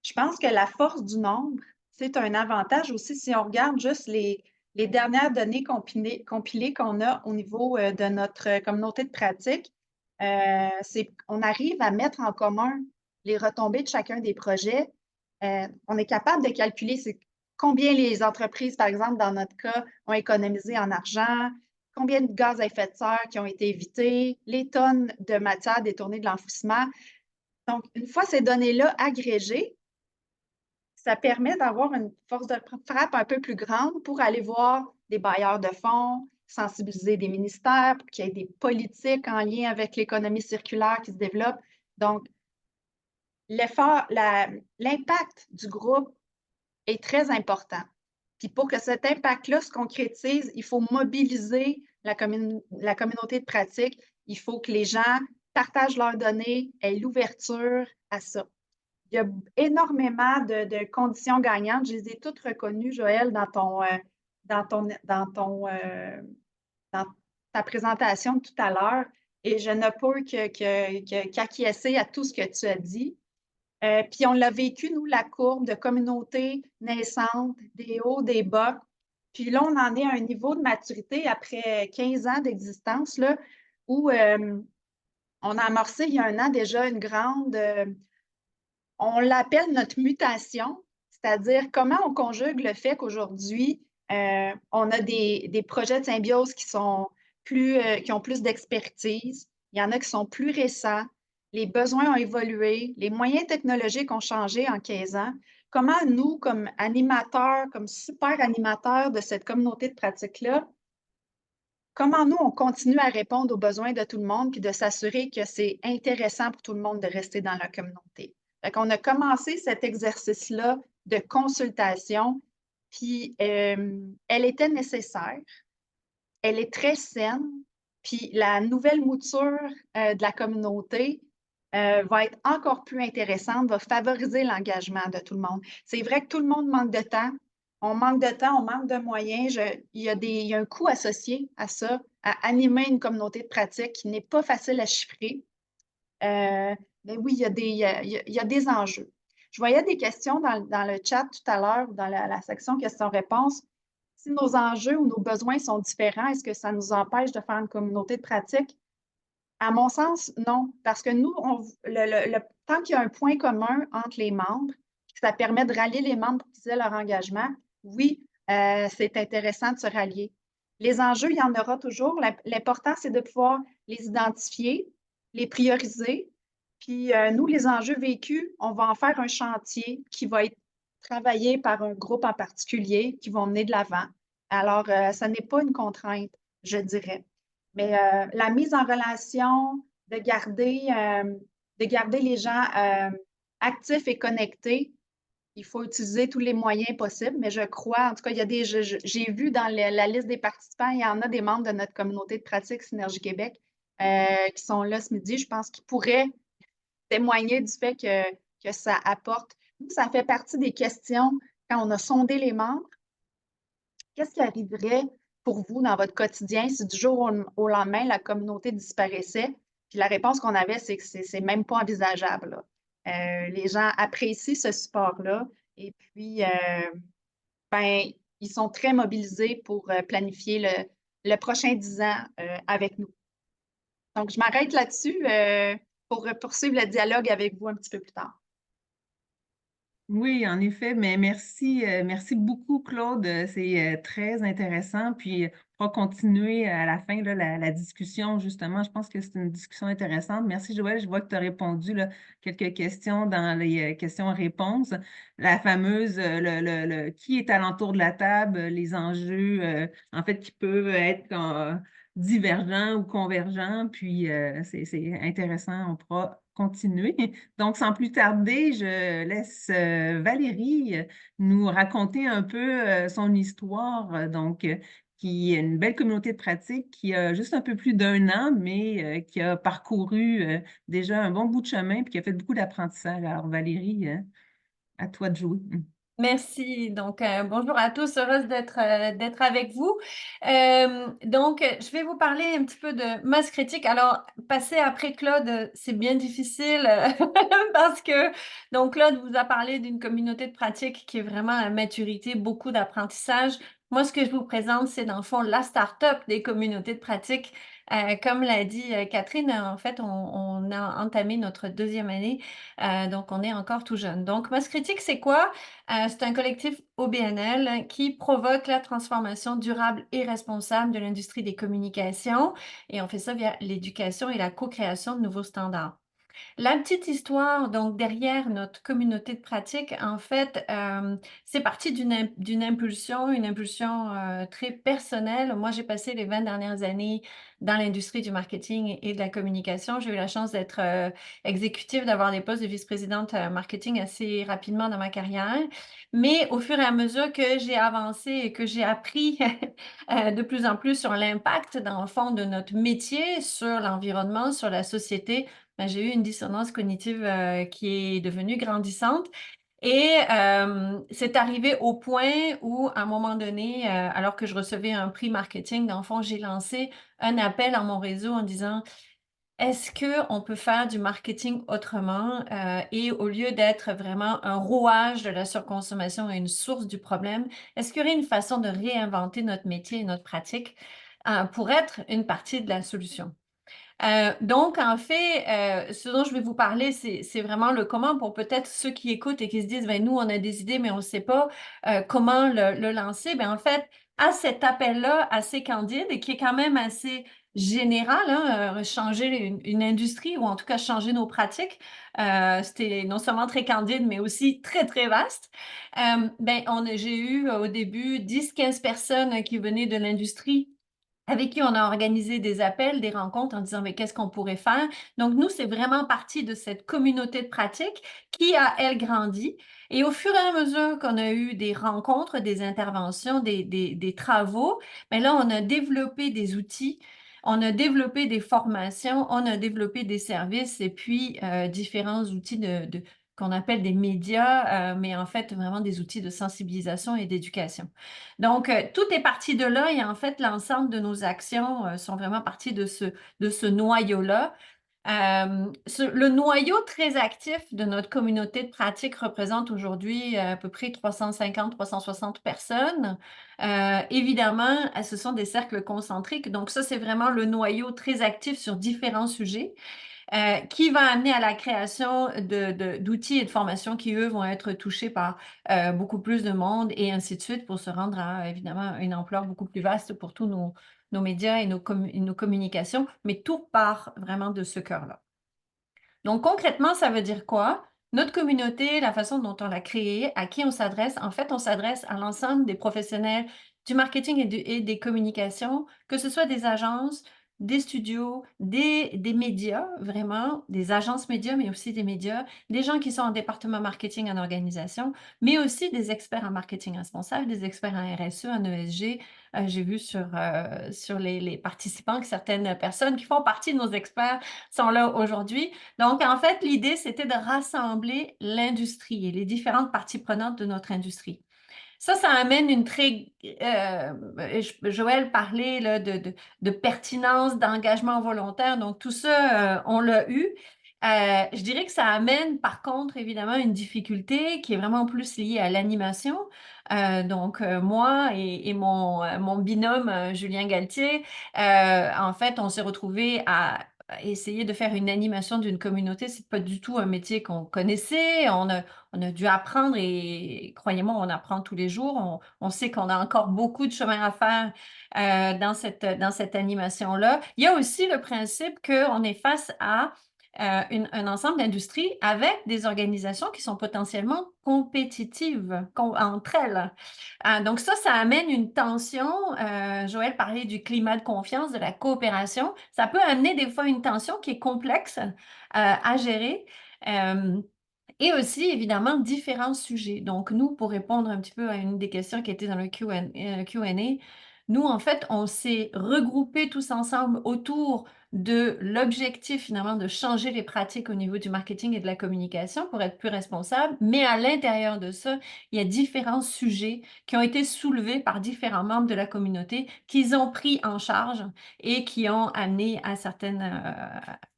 je pense que la force du nombre, c'est un avantage aussi si on regarde juste les dernières données compilées qu'on a au niveau de notre communauté de pratique. On arrive à mettre en commun les retombées de chacun des projets. On est capable de calculer combien les entreprises, par exemple, dans notre cas, ont économisé en argent, combien de gaz à effet de serre qui ont été évités, les tonnes de matière détournée de l'enfouissement. Donc, une fois ces données-là agrégées, ça permet d'avoir une force de frappe un peu plus grande pour aller voir des bailleurs de fonds, sensibiliser des ministères pour qu'il y ait des politiques en lien avec l'économie circulaire qui se développe. Donc, l'impact du groupe est très important. Puis pour que cet impact-là se concrétise, il faut mobiliser la communauté de pratique. Il faut que les gens partagent leurs données, aient l'ouverture à ça. Il y a énormément de conditions gagnantes. Je les ai toutes reconnues, Joël, dans ta présentation de tout à l'heure. Et je ne peux qu'acquiescer à tout ce que tu as dit. Puis on l'a vécu, nous, la courbe de communauté naissante, des hauts, des bas. Puis là, on en est à un niveau de maturité après 15 ans d'existence, là, où on a amorcé il y a un an déjà une grande... on l'appelle notre mutation, c'est-à-dire comment on conjugue le fait qu'aujourd'hui, on a des projets de symbiose qui ont plus d'expertise. Il y en a qui sont plus récents. Les besoins ont évolué. Les moyens technologiques ont changé en 15 ans. Comment nous, comme animateurs, comme super animateurs de cette communauté de pratique-là, comment nous, on continue à répondre aux besoins de tout le monde puis de s'assurer que c'est intéressant pour tout le monde de rester dans la communauté? Fait qu'on a commencé cet exercice-là de consultation, puis elle était nécessaire, elle est très saine, puis la nouvelle mouture de la communauté va être encore plus intéressante, va favoriser l'engagement de tout le monde. C'est vrai que tout le monde manque de temps. On manque de temps, on manque de moyens. Il y a un coût associé à ça, à animer une communauté de pratique qui n'est pas facile à chiffrer. Mais oui, il y a des enjeux. Je voyais des questions dans le chat tout à l'heure, dans la section questions-réponses. Si nos enjeux ou nos besoins sont différents, est-ce que ça nous empêche de faire une communauté de pratique? À mon sens, non, parce que nous, tant qu'il y a un point commun entre les membres, ça permet de rallier les membres pour qu'ils aient leur engagement, oui, c'est intéressant de se rallier. Les enjeux, il y en aura toujours. L'important, c'est de pouvoir les identifier, les prioriser. Puis nous, les enjeux vécus, on va en faire un chantier qui va être travaillé par un groupe en particulier qui vont mener de l'avant. Alors, ça n'est pas une contrainte, je dirais. Mais la mise en relation, de garder les gens actifs et connectés, il faut utiliser tous les moyens possibles, mais je crois, en tout cas, j'ai vu dans la liste des participants, il y en a des membres de notre communauté de pratique Synergie Québec qui sont là ce midi. Je pense qu'ils pourraient témoigner du fait que ça apporte. Nous, ça fait partie des questions quand on a sondé les membres. Qu'est-ce qui arriverait pour vous dans votre quotidien si du jour au lendemain, la communauté disparaissait? Puis la réponse qu'on avait, c'est que c'est même pas envisageable, là. Les gens apprécient ce support-là et puis, ben, ils sont très mobilisés pour planifier le prochain 10 ans avec nous. Donc, je m'arrête là-dessus pour poursuivre le dialogue avec vous un petit peu plus tard. Oui, en effet, mais merci beaucoup, Claude. C'est très intéressant. Puis, on va continuer à la fin là, la discussion, justement. Je pense que c'est une discussion intéressante. Merci, Joël. Je vois que tu as répondu là, quelques questions dans les questions-réponses. La fameuse, qui est alentour de la table, les enjeux, en fait, qui peuvent être divergents ou convergents. Puis, c'est intéressant. On pourra continuer. Donc, sans plus tarder, je laisse Valérie nous raconter un peu son histoire, qui est une belle communauté de pratique qui a juste un peu plus d'1 an, mais qui a parcouru déjà un bon bout de chemin et qui a fait beaucoup d'apprentissage. Alors, Valérie, à toi de jouer. Merci. Donc, bonjour à tous, heureuse d'être avec vous. Je vais vous parler un petit peu de masse critique. Alors, passer après Claude, c'est bien difficile parce que donc Claude vous a parlé d'une communauté de pratique qui est vraiment à maturité, beaucoup d'apprentissage. Moi, ce que je vous présente, c'est dans le fond la start-up des communautés de pratique. Comme l'a dit Catherine, en fait, on a entamé notre 2e année, donc on est encore tout jeune. Donc, masse critique, c'est quoi? C'est un collectif OBNL qui provoque la transformation durable et responsable de l'industrie des communications et on fait ça via l'éducation et la co-création de nouveaux standards. La petite histoire, donc derrière notre communauté de pratique, en fait, c'est parti d'une impulsion, une impulsion très personnelle. Moi, j'ai passé les 20 dernières années dans l'industrie du marketing et de la communication. J'ai eu la chance d'être exécutive, d'avoir des postes de vice-présidente marketing assez rapidement dans ma carrière. Mais au fur et à mesure que j'ai avancé et que j'ai appris de plus en plus sur l'impact, dans le fond, de notre métier sur l'environnement, sur la société, ben, j'ai eu une dissonance cognitive qui est devenue grandissante. Et c'est arrivé au point où, à un moment donné, alors que je recevais un prix marketing, dans le fond, j'ai lancé un appel à mon réseau en disant, est-ce qu'on peut faire du marketing autrement et au lieu d'être vraiment un rouage de la surconsommation et une source du problème, est-ce qu'il y aurait une façon de réinventer notre métier et notre pratique pour être une partie de la solution? Donc, en fait, ce dont je vais vous parler, c'est vraiment le comment pour peut-être ceux qui écoutent et qui se disent, ben nous, on a des idées, mais on ne sait pas comment le lancer. Ben, en fait, à cet appel-là assez candide et qui est quand même assez général, hein, changer une industrie ou en tout cas changer nos pratiques, c'était non seulement très candide, mais aussi très, très vaste. Ben, j'ai eu au début 10-15 personnes qui venaient de l'industrie avec qui on a organisé des appels, des rencontres en disant, mais qu'est-ce qu'on pourrait faire? Donc, nous, c'est vraiment partie de cette communauté de pratique qui a, elle, grandi. Et au fur et à mesure qu'on a eu des rencontres, des interventions, des travaux, bien là, on a développé des outils, on a développé des formations, on a développé des services et puis différents outils qu'on appelle des médias, mais en fait, vraiment des outils de sensibilisation et d'éducation. Donc, tout est parti de là et en fait, l'ensemble de nos actions sont vraiment parties de ce noyau-là. Le noyau très actif de notre communauté de pratique représente aujourd'hui à peu près 350-360 personnes. Évidemment, ce sont des cercles concentriques. Donc, ça, c'est vraiment le noyau très actif sur différents sujets. Qui va amener à la création d'outils et de formations qui, eux, vont être touchés par beaucoup plus de monde et ainsi de suite pour se rendre à, évidemment, une ampleur beaucoup plus vaste pour tous nos médias et nos communications, mais tout part vraiment de ce cœur-là. Donc, concrètement, ça veut dire quoi? Notre communauté, la façon dont on l'a créée, à qui on s'adresse, en fait, on s'adresse à l'ensemble des professionnels du marketing et des communications, que ce soit des agences, des studios, des médias, vraiment, des agences médias, mais aussi des médias, des gens qui sont en département marketing en organisation, mais aussi des experts en marketing responsable, des experts en RSE, en ESG. J'ai vu sur les participants que certaines personnes qui font partie de nos experts sont là aujourd'hui. Donc, en fait, l'idée, c'était de rassembler l'industrie et les différentes parties prenantes de notre industrie. Ça amène une très... Joël parlait là, de pertinence, d'engagement volontaire, donc tout ça, on l'a eu. Je dirais que ça amène par contre évidemment une difficulté qui est vraiment plus liée à l'animation. Donc moi et mon binôme Julien Galtier, en fait, on s'est retrouvés à essayer de faire une animation d'une communauté. C'est pas du tout un métier qu'on connaissait. On a dû apprendre et croyez-moi, on apprend tous les jours. On sait qu'on a encore beaucoup de chemin à faire dans cette animation-là. Il y a aussi le principe qu'on est face à un ensemble d'industries avec des organisations qui sont potentiellement compétitives entre elles. Donc ça amène une tension. Joël parlait du climat de confiance, de la coopération. Ça peut amener des fois une tension qui est complexe à gérer. Et aussi, évidemment, différents sujets. Donc, nous, pour répondre un petit peu à une des questions qui était dans le Q&A, nous, en fait, on s'est regroupés tous ensemble autour de l'objectif, finalement, de changer les pratiques au niveau du marketing et de la communication pour être plus responsable. Mais à l'intérieur de ça, il y a différents sujets qui ont été soulevés par différents membres de la communauté qu'ils ont pris en charge et qui ont amené à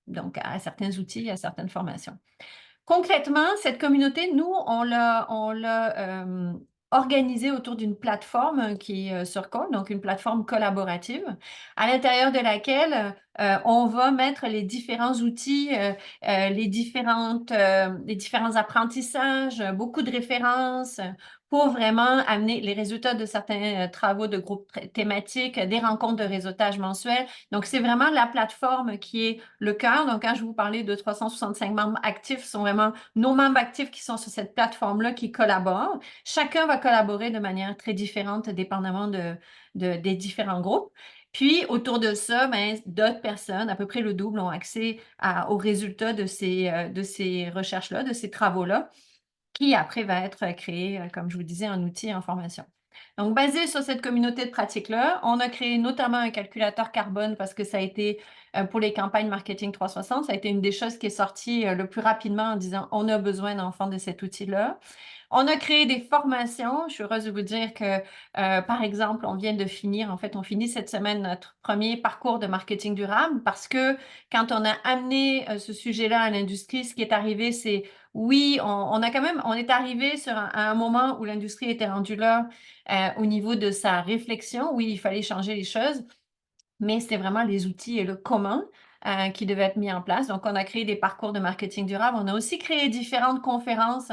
donc à certains outils, à certaines formations. Concrètement, cette communauté, nous, on l'a organisée autour d'une plateforme qui est Circle, donc une plateforme collaborative, à l'intérieur de laquelle on va mettre les différents outils, les différents apprentissages, beaucoup de références pour vraiment amener les résultats de certains travaux de groupes thématiques, des rencontres de réseautage mensuel. Donc, c'est vraiment la plateforme qui est le cœur. Donc, quand je vous parlais de 365 membres actifs, ce sont vraiment nos membres actifs qui sont sur cette plateforme-là qui collaborent. Chacun va collaborer de manière très différente, dépendamment des différents groupes. Puis, autour de ça, d'autres personnes, à peu près le double, ont accès aux résultats de ces recherches-là, de ces travaux-là, qui après va être créé, comme je vous disais, en outil et en formation. Donc, basé sur cette communauté de pratiques-là, on a créé notamment un calculateur carbone parce que ça a été, pour les campagnes marketing 360, ça a été une des choses qui est sortie le plus rapidement en disant on a besoin d'enfants de cet outil-là. On a créé des formations. Je suis heureuse de vous dire que, par exemple, on finit cette semaine notre premier parcours de marketing durable parce que quand on a amené ce sujet-là à l'industrie, ce qui est arrivé, c'est oui, on est arrivé à un moment où l'industrie était rendue là au niveau de sa réflexion. Oui, il fallait changer les choses, mais c'était vraiment les outils et le comment qui devaient être mis en place. Donc, on a créé des parcours de marketing durable. On a aussi créé différentes conférences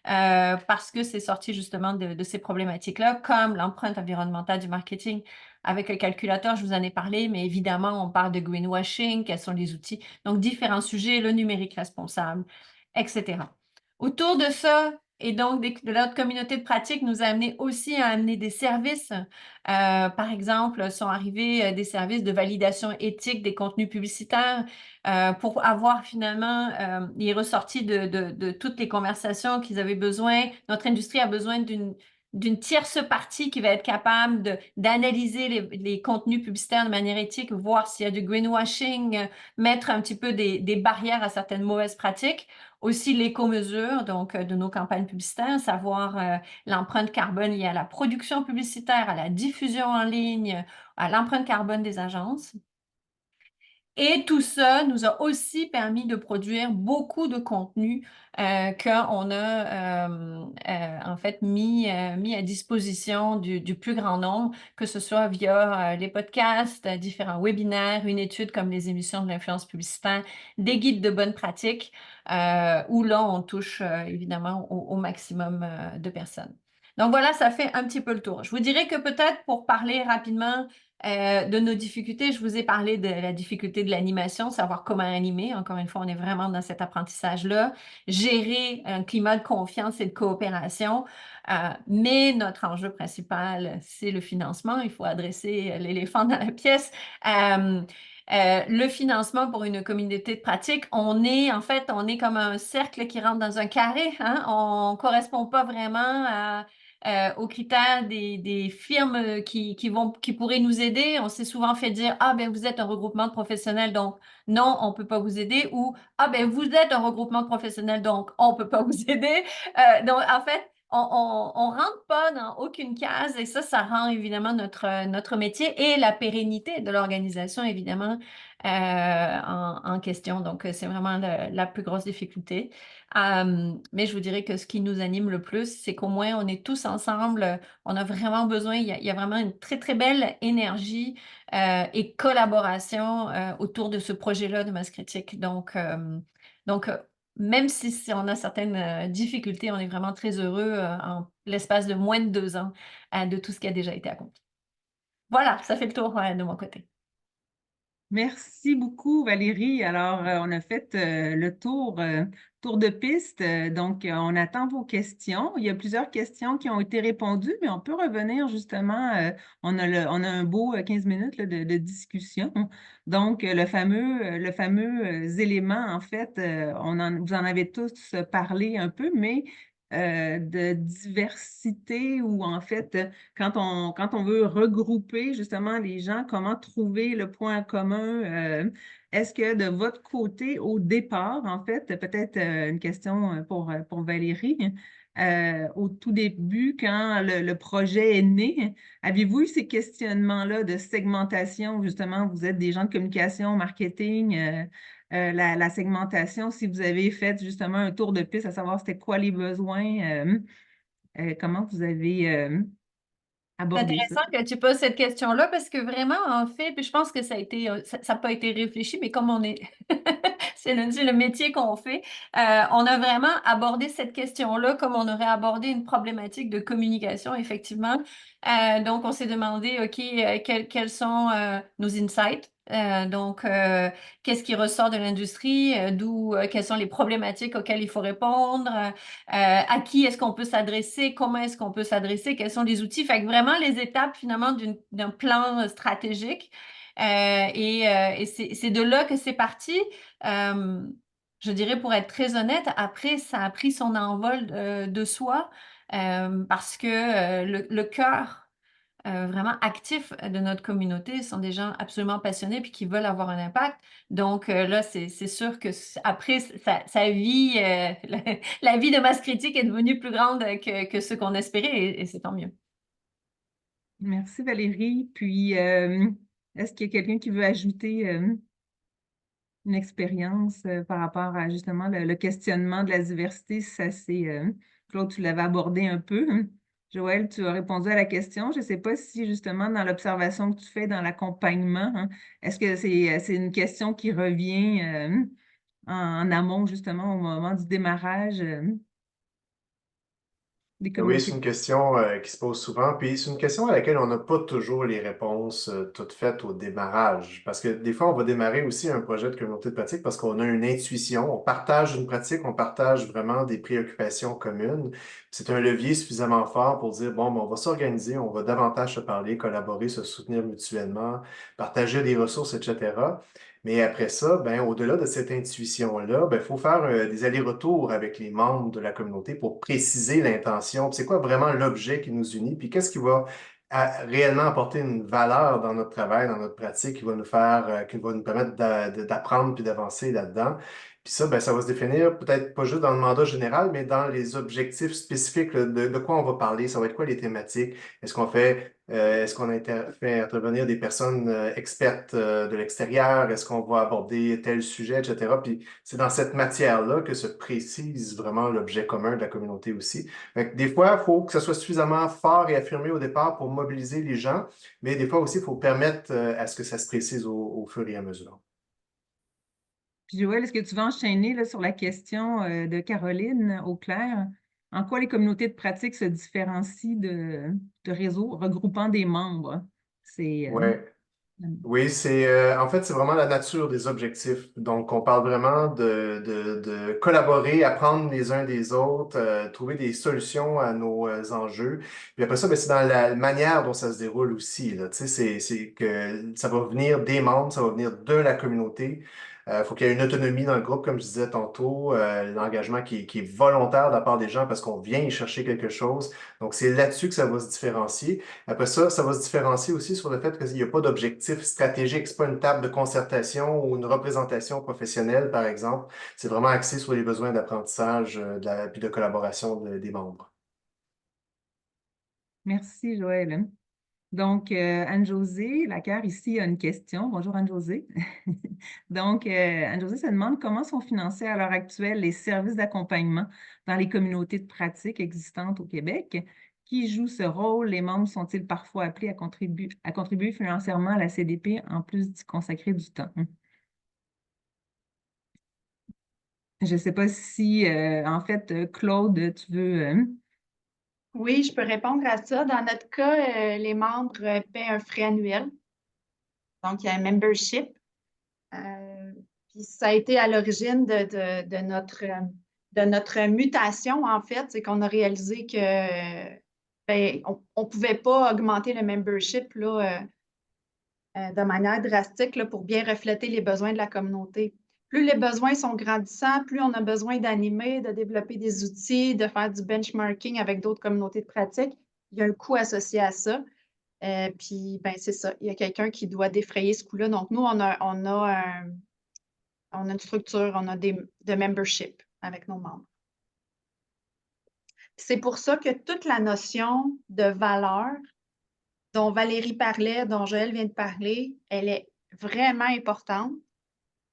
parce que c'est sorti justement de ces problématiques-là, comme l'empreinte environnementale du marketing. Avec le calculateur, je vous en ai parlé, mais évidemment, on parle de greenwashing, quels sont les outils. Donc, différents sujets, le numérique responsable, etc. Autour de ça, et donc de notre communauté de pratique nous a amené aussi à amener des services. Par exemple, sont arrivés des services de validation éthique des contenus publicitaires pour avoir finalement, il est ressorti de toutes les conversations qu'ils avaient besoin. Notre industrie a besoin d'une tierce partie qui va être capable d'analyser les contenus publicitaires de manière éthique, voir s'il y a du greenwashing, mettre un petit peu des barrières à certaines mauvaises pratiques. Aussi l'éco-mesure, donc de nos campagnes publicitaires, savoir l'empreinte carbone liée à la production publicitaire, à la diffusion en ligne, à l'empreinte carbone des agences. Et tout ça nous a aussi permis de produire beaucoup de contenu qu'on a en fait mis à disposition du plus grand nombre, que ce soit via les podcasts, différents webinaires, une étude comme les émissions de l'influence publicitaire, des guides de bonnes pratiques, où là, on touche évidemment au maximum de personnes. Donc voilà, ça fait un petit peu le tour. Je vous dirais que peut-être pour parler rapidement de nos difficultés, je vous ai parlé de la difficulté de l'animation, savoir comment animer. Encore une fois, on est vraiment dans cet apprentissage-là. Gérer un climat de confiance et de coopération. Mais notre enjeu principal, c'est le financement. Il faut adresser l'éléphant dans la pièce. Le financement pour une communauté de pratique, on est comme un cercle qui rentre dans un carré. Hein? On ne correspond pas vraiment aux critères des firmes qui pourraient nous aider. On s'est souvent fait dire, ah ben vous êtes un regroupement de professionnels, donc non, on ne peut pas vous aider, ou ah ben vous êtes un regroupement de professionnels, donc on ne peut pas vous aider. Donc en fait, on rentre pas dans aucune case et ça rend évidemment notre métier et la pérennité de l'organisation, évidemment, en question. Donc, c'est vraiment la plus grosse difficulté. Mais je vous dirais que ce qui nous anime le plus, c'est qu'au moins, on est tous ensemble. On a vraiment besoin, il y a vraiment une très, très belle énergie et collaboration autour de ce projet-là de masse critique. Donc, même si on a certaines difficultés, on est vraiment très heureux en l'espace de moins de 2 ans de tout ce qui a déjà été accompli. Voilà, ça fait le tour de mon côté. Merci beaucoup, Valérie. Alors, on a fait le tour de piste. Donc, on attend vos questions. Il y a plusieurs questions qui ont été répondues, mais on peut revenir justement. On a un beau 15 minutes là, de discussion. Donc, le fameux élément, en fait, vous en avez tous parlé un peu, mais de diversité ou en fait, quand on veut regrouper justement les gens, comment trouver le point commun? Est-ce que de votre côté, au départ, en fait, peut-être une question pour Valérie, au tout début, quand le projet est né, avez-vous eu ces questionnements-là de segmentation? Justement, vous êtes des gens de communication, marketing, la segmentation, si vous avez fait justement un tour de piste à savoir c'était quoi les besoins, comment vous avez C'est abordé ça? intéressant que tu poses cette question-là parce que vraiment, en fait, puis je pense que ça n'a pas été réfléchi, mais comme on est, c'est le métier qu'on fait, on a vraiment abordé cette question-là comme on aurait abordé une problématique de communication, effectivement. Donc, on s'est demandé, OK, quels sont nos insights? Qu'est-ce qui ressort de l'industrie? Quelles sont les problématiques auxquelles il faut répondre? À qui est-ce qu'on peut s'adresser, comment est-ce qu'on peut s'adresser, quels sont les outils. Fait que vraiment les étapes finalement d'un plan stratégique. Et c'est de là que c'est parti. Euh, je dirais pour être très honnête, après, ça a pris son envol de soi parce que le cœur vraiment actifs de notre communauté sont des gens absolument passionnés puis qui veulent avoir un impact. Donc là, c'est sûr que après, sa vie, la vie de masse critique est devenue plus grande que ce qu'on espérait et c'est tant mieux. Merci Valérie. Puis, est-ce qu'il y a quelqu'un qui veut ajouter une expérience par rapport à justement le questionnement de la diversité? Claude, tu l'avais abordé un peu. Joël, tu as répondu à la question. Je ne sais pas si justement dans l'observation que tu fais dans l'accompagnement, est-ce que c'est une question qui revient en amont justement au moment du démarrage des Oui, c'est communautés? une question qui se pose souvent, puis c'est une question à laquelle on n'a pas toujours les réponses toutes faites au démarrage. Parce que des fois, on va démarrer aussi un projet de communauté de pratique parce qu'on a une intuition, on partage une pratique, on partage vraiment des préoccupations communes. C'est un levier suffisamment fort pour dire, bon, ben, on va s'organiser, on va davantage se parler, collaborer, se soutenir mutuellement, partager des ressources, etc. Mais après ça, ben, au-delà de cette intuition-là, ben, il faut faire des allers-retours avec les membres de la communauté pour préciser l'intention. Puis c'est quoi vraiment l'objet qui nous unit? Puis qu'est-ce qui va réellement apporter une valeur dans notre travail, dans notre pratique, qui va nous permettre d'apprendre puis d'avancer là-dedans. Puis ça, ben, ça va se définir peut-être pas juste dans le mandat général, mais dans les objectifs spécifiques là, de quoi on va parler. Ça va être quoi les thématiques? Est-ce qu'on fait intervenir des personnes expertes de l'extérieur? Est-ce qu'on va aborder tel sujet, etc. Puis c'est dans cette matière-là que se précise vraiment l'objet commun de la communauté aussi. Fait que des fois, il faut que ça soit suffisamment fort et affirmé au départ pour mobiliser les gens, mais des fois aussi, il faut permettre à ce que ça se précise au fur et à mesure. Puis Joël, est-ce que tu veux enchaîner là, sur la question de Caroline Auclair? En quoi les communautés de pratique se différencient de réseaux regroupant des membres? C'est Ouais. Oui, en fait, c'est vraiment la nature des objectifs. Donc, on parle vraiment de collaborer, apprendre les uns des autres, trouver des solutions à nos enjeux. Puis après ça, ben, c'est dans la manière dont ça se déroule aussi, là. Tu sais, c'est que ça va venir des membres, ça va venir de la communauté. Il faut qu'il y ait une autonomie dans le groupe, comme je disais tantôt, l'engagement qui est volontaire de la part des gens parce qu'on vient y chercher quelque chose. Donc, c'est là-dessus que ça va se différencier. Après ça, ça va se différencier aussi sur le fait qu'il n'y a pas d'objectif stratégique. C'est pas une table de concertation ou une représentation professionnelle, par exemple. C'est vraiment axé sur les besoins d'apprentissage puis de collaboration des membres. Merci, Joël. Donc, Anne-Josée Lacaire ici a une question. Bonjour Anne-Josée. Donc, Anne-Josée se demande comment sont financés à l'heure actuelle les services d'accompagnement dans les communautés de pratique existantes au Québec. Qui joue ce rôle? Les membres sont-ils parfois appelés à contribuer financièrement à la CDP en plus d'y consacrer du temps? Je ne sais pas si, en fait, Claude, tu veux... Oui, je peux répondre à ça. Dans notre cas, les membres paient un frais annuel. Donc, il y a un membership. Puis ça a été à l'origine de notre mutation, en fait, c'est qu'on a réalisé que ben, on ne pouvait pas augmenter le membership là, de manière drastique là, pour bien refléter les besoins de la communauté. Plus les besoins sont grandissants, plus on a besoin d'animer, de développer des outils, de faire du benchmarking avec d'autres communautés de pratique. Il y a un coût associé à ça. Puis, ben, c'est ça. Il y a quelqu'un qui doit défrayer ce coût-là. Donc, nous, on a une structure, on a de membership avec nos membres. C'est pour ça que toute la notion de valeur dont Valérie parlait, dont Joël vient de parler, elle est vraiment importante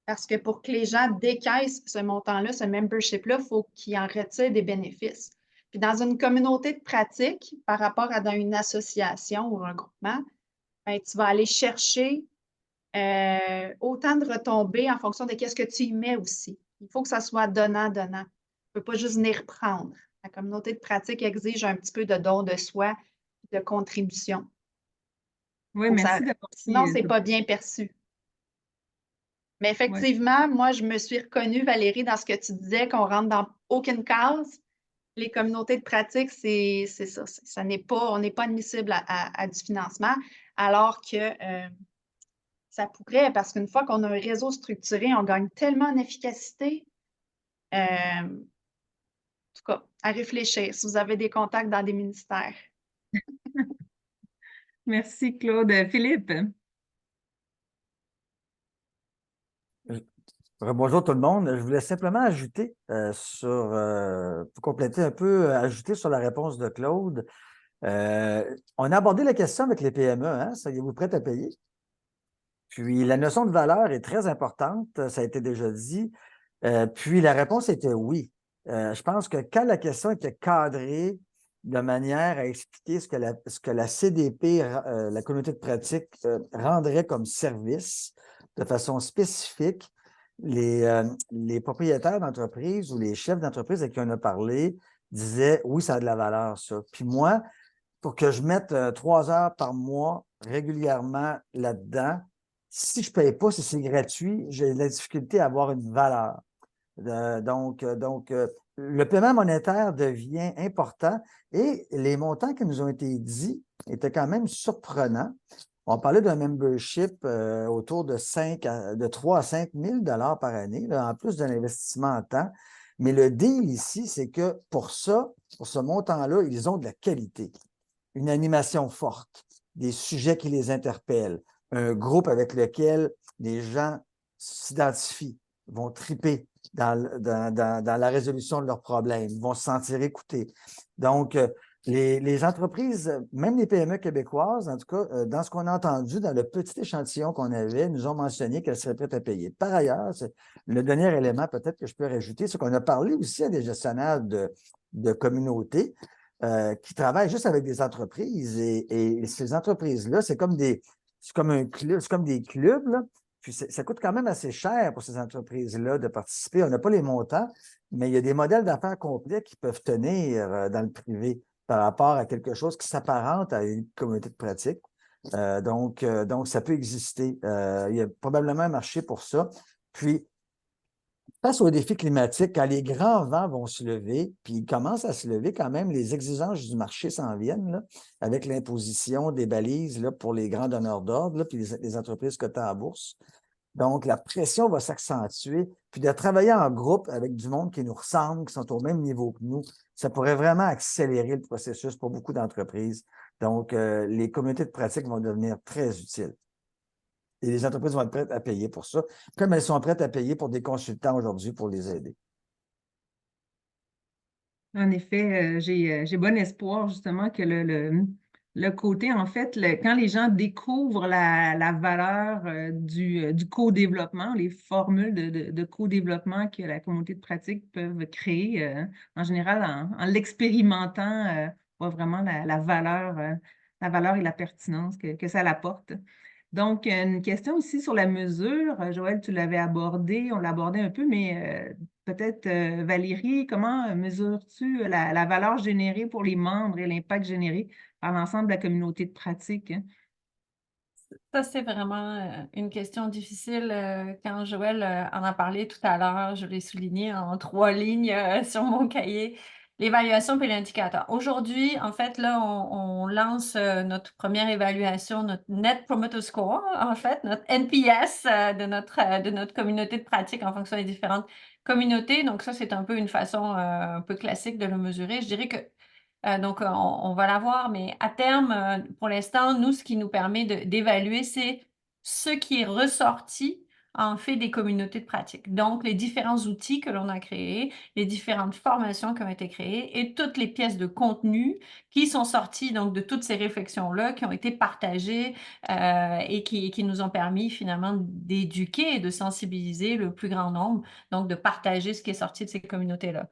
parce que pour que les gens décaissent ce montant-là, ce membership-là, il faut qu'ils en retirent des bénéfices. Puis dans une communauté de pratique, par rapport à dans une association ou un groupement, ben, tu vas aller chercher autant de retombées en fonction de qu'est-ce que tu y mets aussi. Il faut que ça soit donnant-donnant. Tu ne peux pas juste venir prendre. La communauté de pratique exige un petit peu de don de soi, de contribution. Oui, merci Sinon, ce d'apporter... n'est pas bien perçu. Mais effectivement, moi, je me suis reconnue, Valérie, dans ce que tu disais, qu'on rentre dans aucune case. Les communautés de pratique, c'est ça. On n'est pas admissible à du financement, alors que ça pourrait, parce qu'une fois qu'on a un réseau structuré, on gagne tellement en efficacité. En tout cas, à réfléchir si vous avez des contacts dans des ministères. Merci, Claude. Philippe? Bonjour tout le monde. Je voulais simplement ajouter pour compléter un peu, ajouter sur la réponse de Claude. On a abordé la question avec les PME, hein? Seriez-vous prêts à payer? Puis la notion de valeur est très importante, ça a été déjà dit. Puis la réponse était oui. Je pense que quand la question était cadrée de manière à expliquer ce que la CDP, la communauté de pratique, rendrait comme service de façon spécifique, les propriétaires d'entreprise ou les chefs d'entreprise avec qui on a parlé disaient oui, ça a de la valeur, ça. Puis moi, pour que je mette 3 heures par mois régulièrement là-dedans, si je ne paye pas, si c'est gratuit, j'ai de la difficulté à avoir une valeur. Donc, le paiement monétaire devient important et les montants qui nous ont été dits étaient quand même surprenants. On parlait d'un membership autour de 3 à 5 000 $ par année, là, en plus d'un investissement en temps. Mais le deal ici, c'est que pour ce montant-là, ils ont de la qualité, une animation forte, des sujets qui les interpellent, un groupe avec lequel les gens s'identifient, vont triper dans la résolution de leurs problèmes, vont se sentir écoutés. Donc, les entreprises, même les PME québécoises, en tout cas, dans ce qu'on a entendu, dans le petit échantillon qu'on avait, nous ont mentionné qu'elles seraient prêtes à payer. Par ailleurs, le dernier élément peut-être que je peux rajouter, c'est qu'on a parlé aussi à des gestionnaires de communautés qui travaillent juste avec des entreprises. Et ces entreprises-là, c'est comme des clubs, là. Puis ça coûte quand même assez cher pour ces entreprises-là de participer. On n'a pas les montants, mais il y a des modèles d'affaires complets qui peuvent tenir dans le privé par rapport à quelque chose qui s'apparente à une communauté de pratique. Donc, ça peut exister. Il y a probablement un marché pour ça. Puis, face aux défis climatiques, quand les grands vents vont se lever, puis ils commencent à se lever quand même, les exigences du marché s'en viennent, là, avec l'imposition des balises là, pour les grands donneurs d'ordre, puis les entreprises cotées en bourse. Donc, la pression va s'accentuer. Puis de travailler en groupe avec du monde qui nous ressemble, qui sont au même niveau que nous, ça pourrait vraiment accélérer le processus pour beaucoup d'entreprises. Donc, les communautés de pratique vont devenir très utiles. Et les entreprises vont être prêtes à payer pour ça, comme elles sont prêtes à payer pour des consultants aujourd'hui pour les aider. En effet, j'ai bon espoir justement que le côté, en fait, quand les gens découvrent la valeur du co-développement, les formules de co-développement que la communauté de pratique peuvent créer, en général, en l'expérimentant, voit vraiment la valeur et la pertinence que ça apporte. Donc, une question aussi sur la mesure. Joël, tu l'avais abordé, on l'a abordé un peu, mais peut-être, Valérie, comment mesures-tu la valeur générée pour les membres et l'impact généré par l'ensemble de la communauté de pratique, hein? Ça, c'est vraiment une question difficile. Quand Joël en a parlé tout à l'heure, je l'ai souligné en 3 lignes sur mon cahier, l'évaluation puis l'indicateur. Aujourd'hui, en fait, là, on lance notre première évaluation, notre Net Promoter Score, en fait, notre NPS de notre communauté de pratique en fonction des différentes communautés. Donc ça, c'est un peu une façon un peu classique de le mesurer. Je dirais que donc, on va l'avoir, mais à terme, pour l'instant, nous, ce qui nous permet d'évaluer, c'est ce qui est ressorti en fait des communautés de pratique. Donc, les différents outils que l'on a créés, les différentes formations qui ont été créées et toutes les pièces de contenu qui sont sorties donc de toutes ces réflexions-là, qui ont été partagées et qui nous ont permis finalement d'éduquer et de sensibiliser le plus grand nombre, donc de partager ce qui est sorti de ces communautés-là.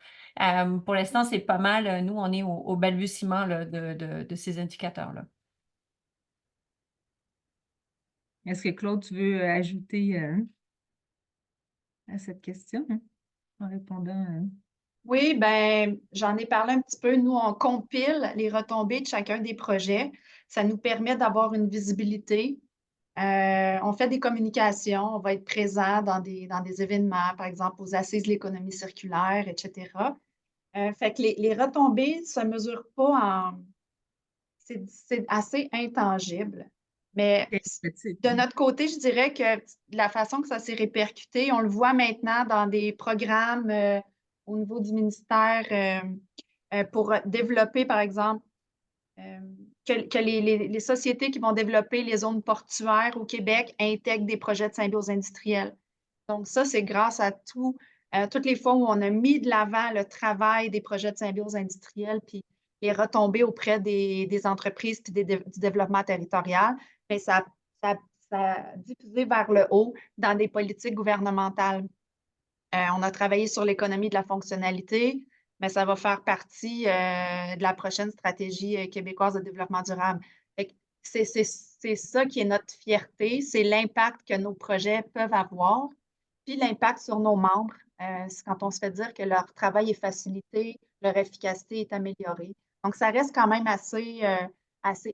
Pour l'instant, c'est pas mal. Nous, on est au balbutiement là, de ces indicateurs-là. Est-ce que Claude, tu veux ajouter à cette question, hein, en répondant? Oui, ben, j'en ai parlé un petit peu. Nous, on compile les retombées de chacun des projets. Ça nous permet d'avoir une visibilité. On fait des communications, on va être présent dans des événements, par exemple aux Assises de l'économie circulaire, etc. Fait que les retombées ne se mesurent pas en... C'est assez intangible. Mais Qualitatif, de hein? notre côté, je dirais que la façon que ça s'est répercuté, on le voit maintenant dans des programmes au niveau du ministère pour développer, par exemple, euh, que les sociétés qui vont développer les zones portuaires au Québec intègrent des projets de symbiose industrielle. Donc, ça, c'est grâce à toutes les fois où on a mis de l'avant le travail des projets de symbiose industrielle, puis les retombées auprès des entreprises puis du développement territorial, bien, ça, ça a diffusé vers le haut dans des politiques gouvernementales. On a travaillé sur l'économie de la fonctionnalité, mais ça va faire partie de la prochaine stratégie québécoise de développement durable. C'est ça qui est notre fierté, c'est l'impact que nos projets peuvent avoir, puis l'impact sur nos membres. C'est quand on se fait dire que leur travail est facilité, leur efficacité est améliorée. Donc, ça reste quand même assez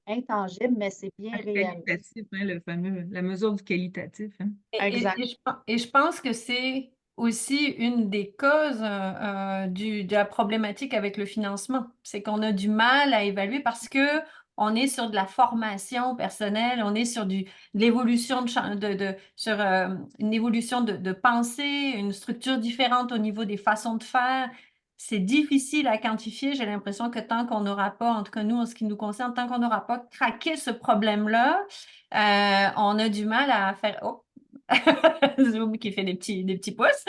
intangible, mais c'est bien réel. Qualitatif, hein, la mesure du qualitatif, hein. Exact. Et je pense que c'est aussi une des causes de la problématique avec le financement. C'est qu'on a du mal à évaluer parce que on est sur de la formation personnelle, on est sur de l'évolution sur une évolution de pensée, une structure différente au niveau des façons de faire. C'est difficile à quantifier. J'ai l'impression que tant qu'on n'aura pas, en tout cas nous, en ce qui nous concerne, tant qu'on n'aura pas craqué ce problème-là, on a du mal à faire. Oh, Zoom qui fait des petits pouces.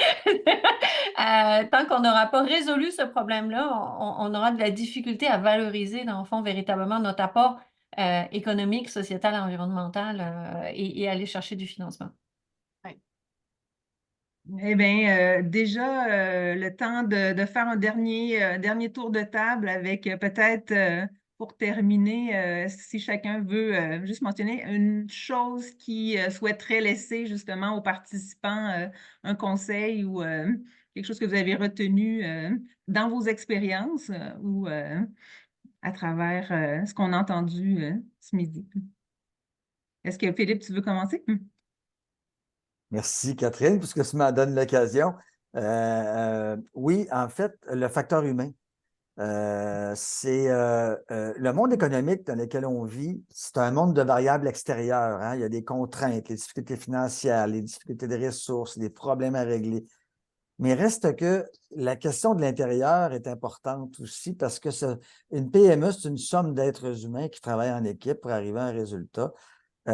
Tant qu'on n'aura pas résolu ce problème-là, on aura de la difficulté à valoriser, dans le fond, véritablement notre apport économique, sociétal, environnemental et aller chercher du financement. Ouais. Eh bien, déjà, le temps de faire un dernier tour de table avec peut-être, pour terminer, si chacun veut juste mentionner une chose qui souhaiterait laisser justement aux participants un conseil ou quelque chose que vous avez retenu dans vos expériences ou à travers ce qu'on a entendu ce midi. Est-ce que Philippe, tu veux commencer? Merci, Catherine, puisque tu m'en donnes l'occasion. Oui, en fait, le facteur humain. C'est le monde économique dans lequel on vit, c'est un monde de variables extérieures, hein. Il y a des contraintes, les difficultés financières, les difficultés de ressources, des problèmes à régler. Mais reste que la question de l'intérieur est importante aussi parce que une PME, c'est une somme d'êtres humains qui travaillent en équipe pour arriver à un résultat.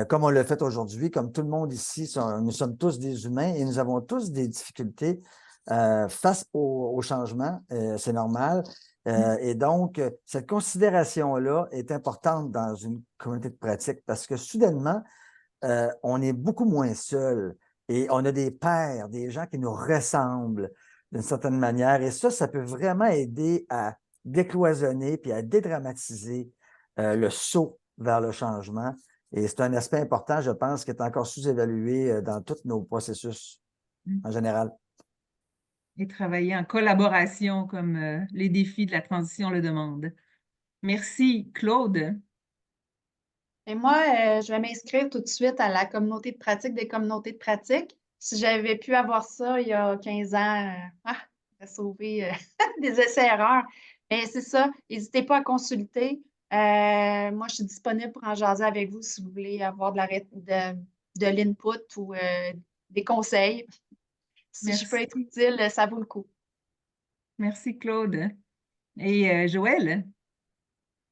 Comme on l'a fait aujourd'hui, comme tout le monde ici, nous sommes tous des humains et nous avons tous des difficultés face au changement. C'est normal. Et donc, cette considération-là est importante dans une communauté de pratique parce que soudainement, on est beaucoup moins seul et on a des pairs, des gens qui nous ressemblent d'une certaine manière. Et ça peut vraiment aider à décloisonner puis à dédramatiser le saut vers le changement. Et c'est un aspect important, je pense, qui est encore sous-évalué dans tous nos processus en général. Et travailler en collaboration comme les défis de la transition le demandent. Merci, Claude. Et moi, je vais m'inscrire tout de suite à la communauté de pratique des communautés de pratique. Si j'avais pu avoir ça il y a 15 ans, ça aurait sauvé des essais-erreurs. Mais c'est ça, n'hésitez pas à consulter. Moi, je suis disponible pour en jaser avec vous si vous voulez avoir de l'input ou des conseils. Si je peux être Merci. utile, ça vaut le coup. Merci, Claude. Et Joël?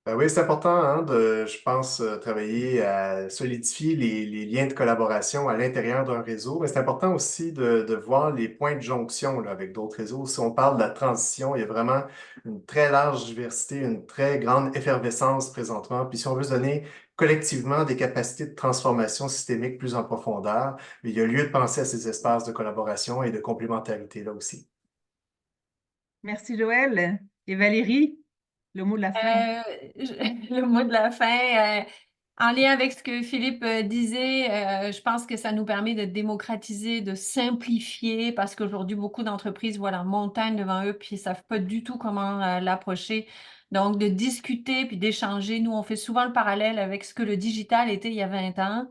Ben oui, c'est important hein, je pense, travailler à solidifier les liens de collaboration à l'intérieur d'un réseau, mais c'est important aussi de voir les points de jonction là, avec d'autres réseaux. Si on parle de la transition, il y a vraiment une très large diversité, une très grande effervescence présentement. Puis si on veut se donner collectivement des capacités de transformation systémique plus en profondeur, il y a lieu de penser à ces espaces de collaboration et de complémentarité là aussi. Merci, Joël. Et Valérie, le mot de la fin. Le mot de la fin, en lien avec ce que Philippe disait, je pense que ça nous permet de démocratiser, de simplifier, parce qu'aujourd'hui, beaucoup d'entreprises voient la montagne devant eux, puis ils ne savent pas du tout comment l'approcher. Donc, de discuter, puis d'échanger. Nous, on fait souvent le parallèle avec ce que le digital était il y a 20 ans.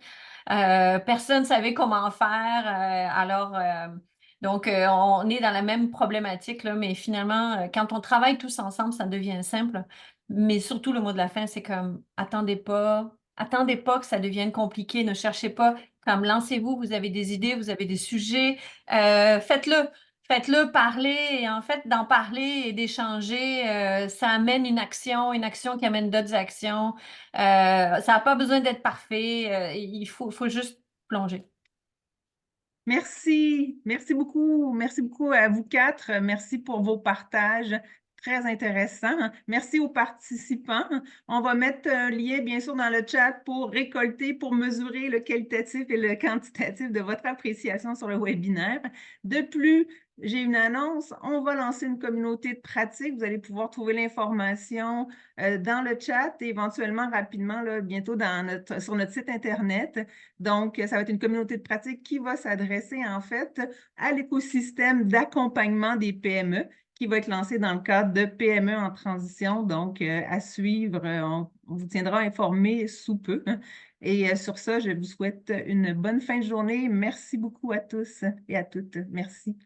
Personne ne savait comment faire. Donc, on est dans la même problématique, là, mais finalement, quand on travaille tous ensemble, ça devient simple. Mais surtout, le mot de la fin, c'est comme attendez pas que ça devienne compliqué. Ne cherchez pas, comme lancez-vous, vous avez des idées, vous avez des sujets, faites-le. Faites-le parler et en fait, d'en parler et d'échanger, ça amène une action qui amène d'autres actions. Ça n'a pas besoin d'être parfait. Il faut juste plonger. Merci. Merci beaucoup. Merci beaucoup à vous quatre. Merci pour vos partages. Très intéressant. Merci aux participants. On va mettre un lien, bien sûr, dans le chat pour récolter, pour mesurer le qualitatif et le quantitatif de votre appréciation sur le webinaire. De plus, j'ai une annonce. On va lancer une communauté de pratique. Vous allez pouvoir trouver l'information dans le chat et éventuellement rapidement, là, bientôt sur notre site Internet. Donc, ça va être une communauté de pratique qui va s'adresser en fait à l'écosystème d'accompagnement des PME qui va être lancé dans le cadre de PME en transition. Donc, à suivre, on vous tiendra informé sous peu. Et sur ça, je vous souhaite une bonne fin de journée. Merci beaucoup à tous et à toutes. Merci.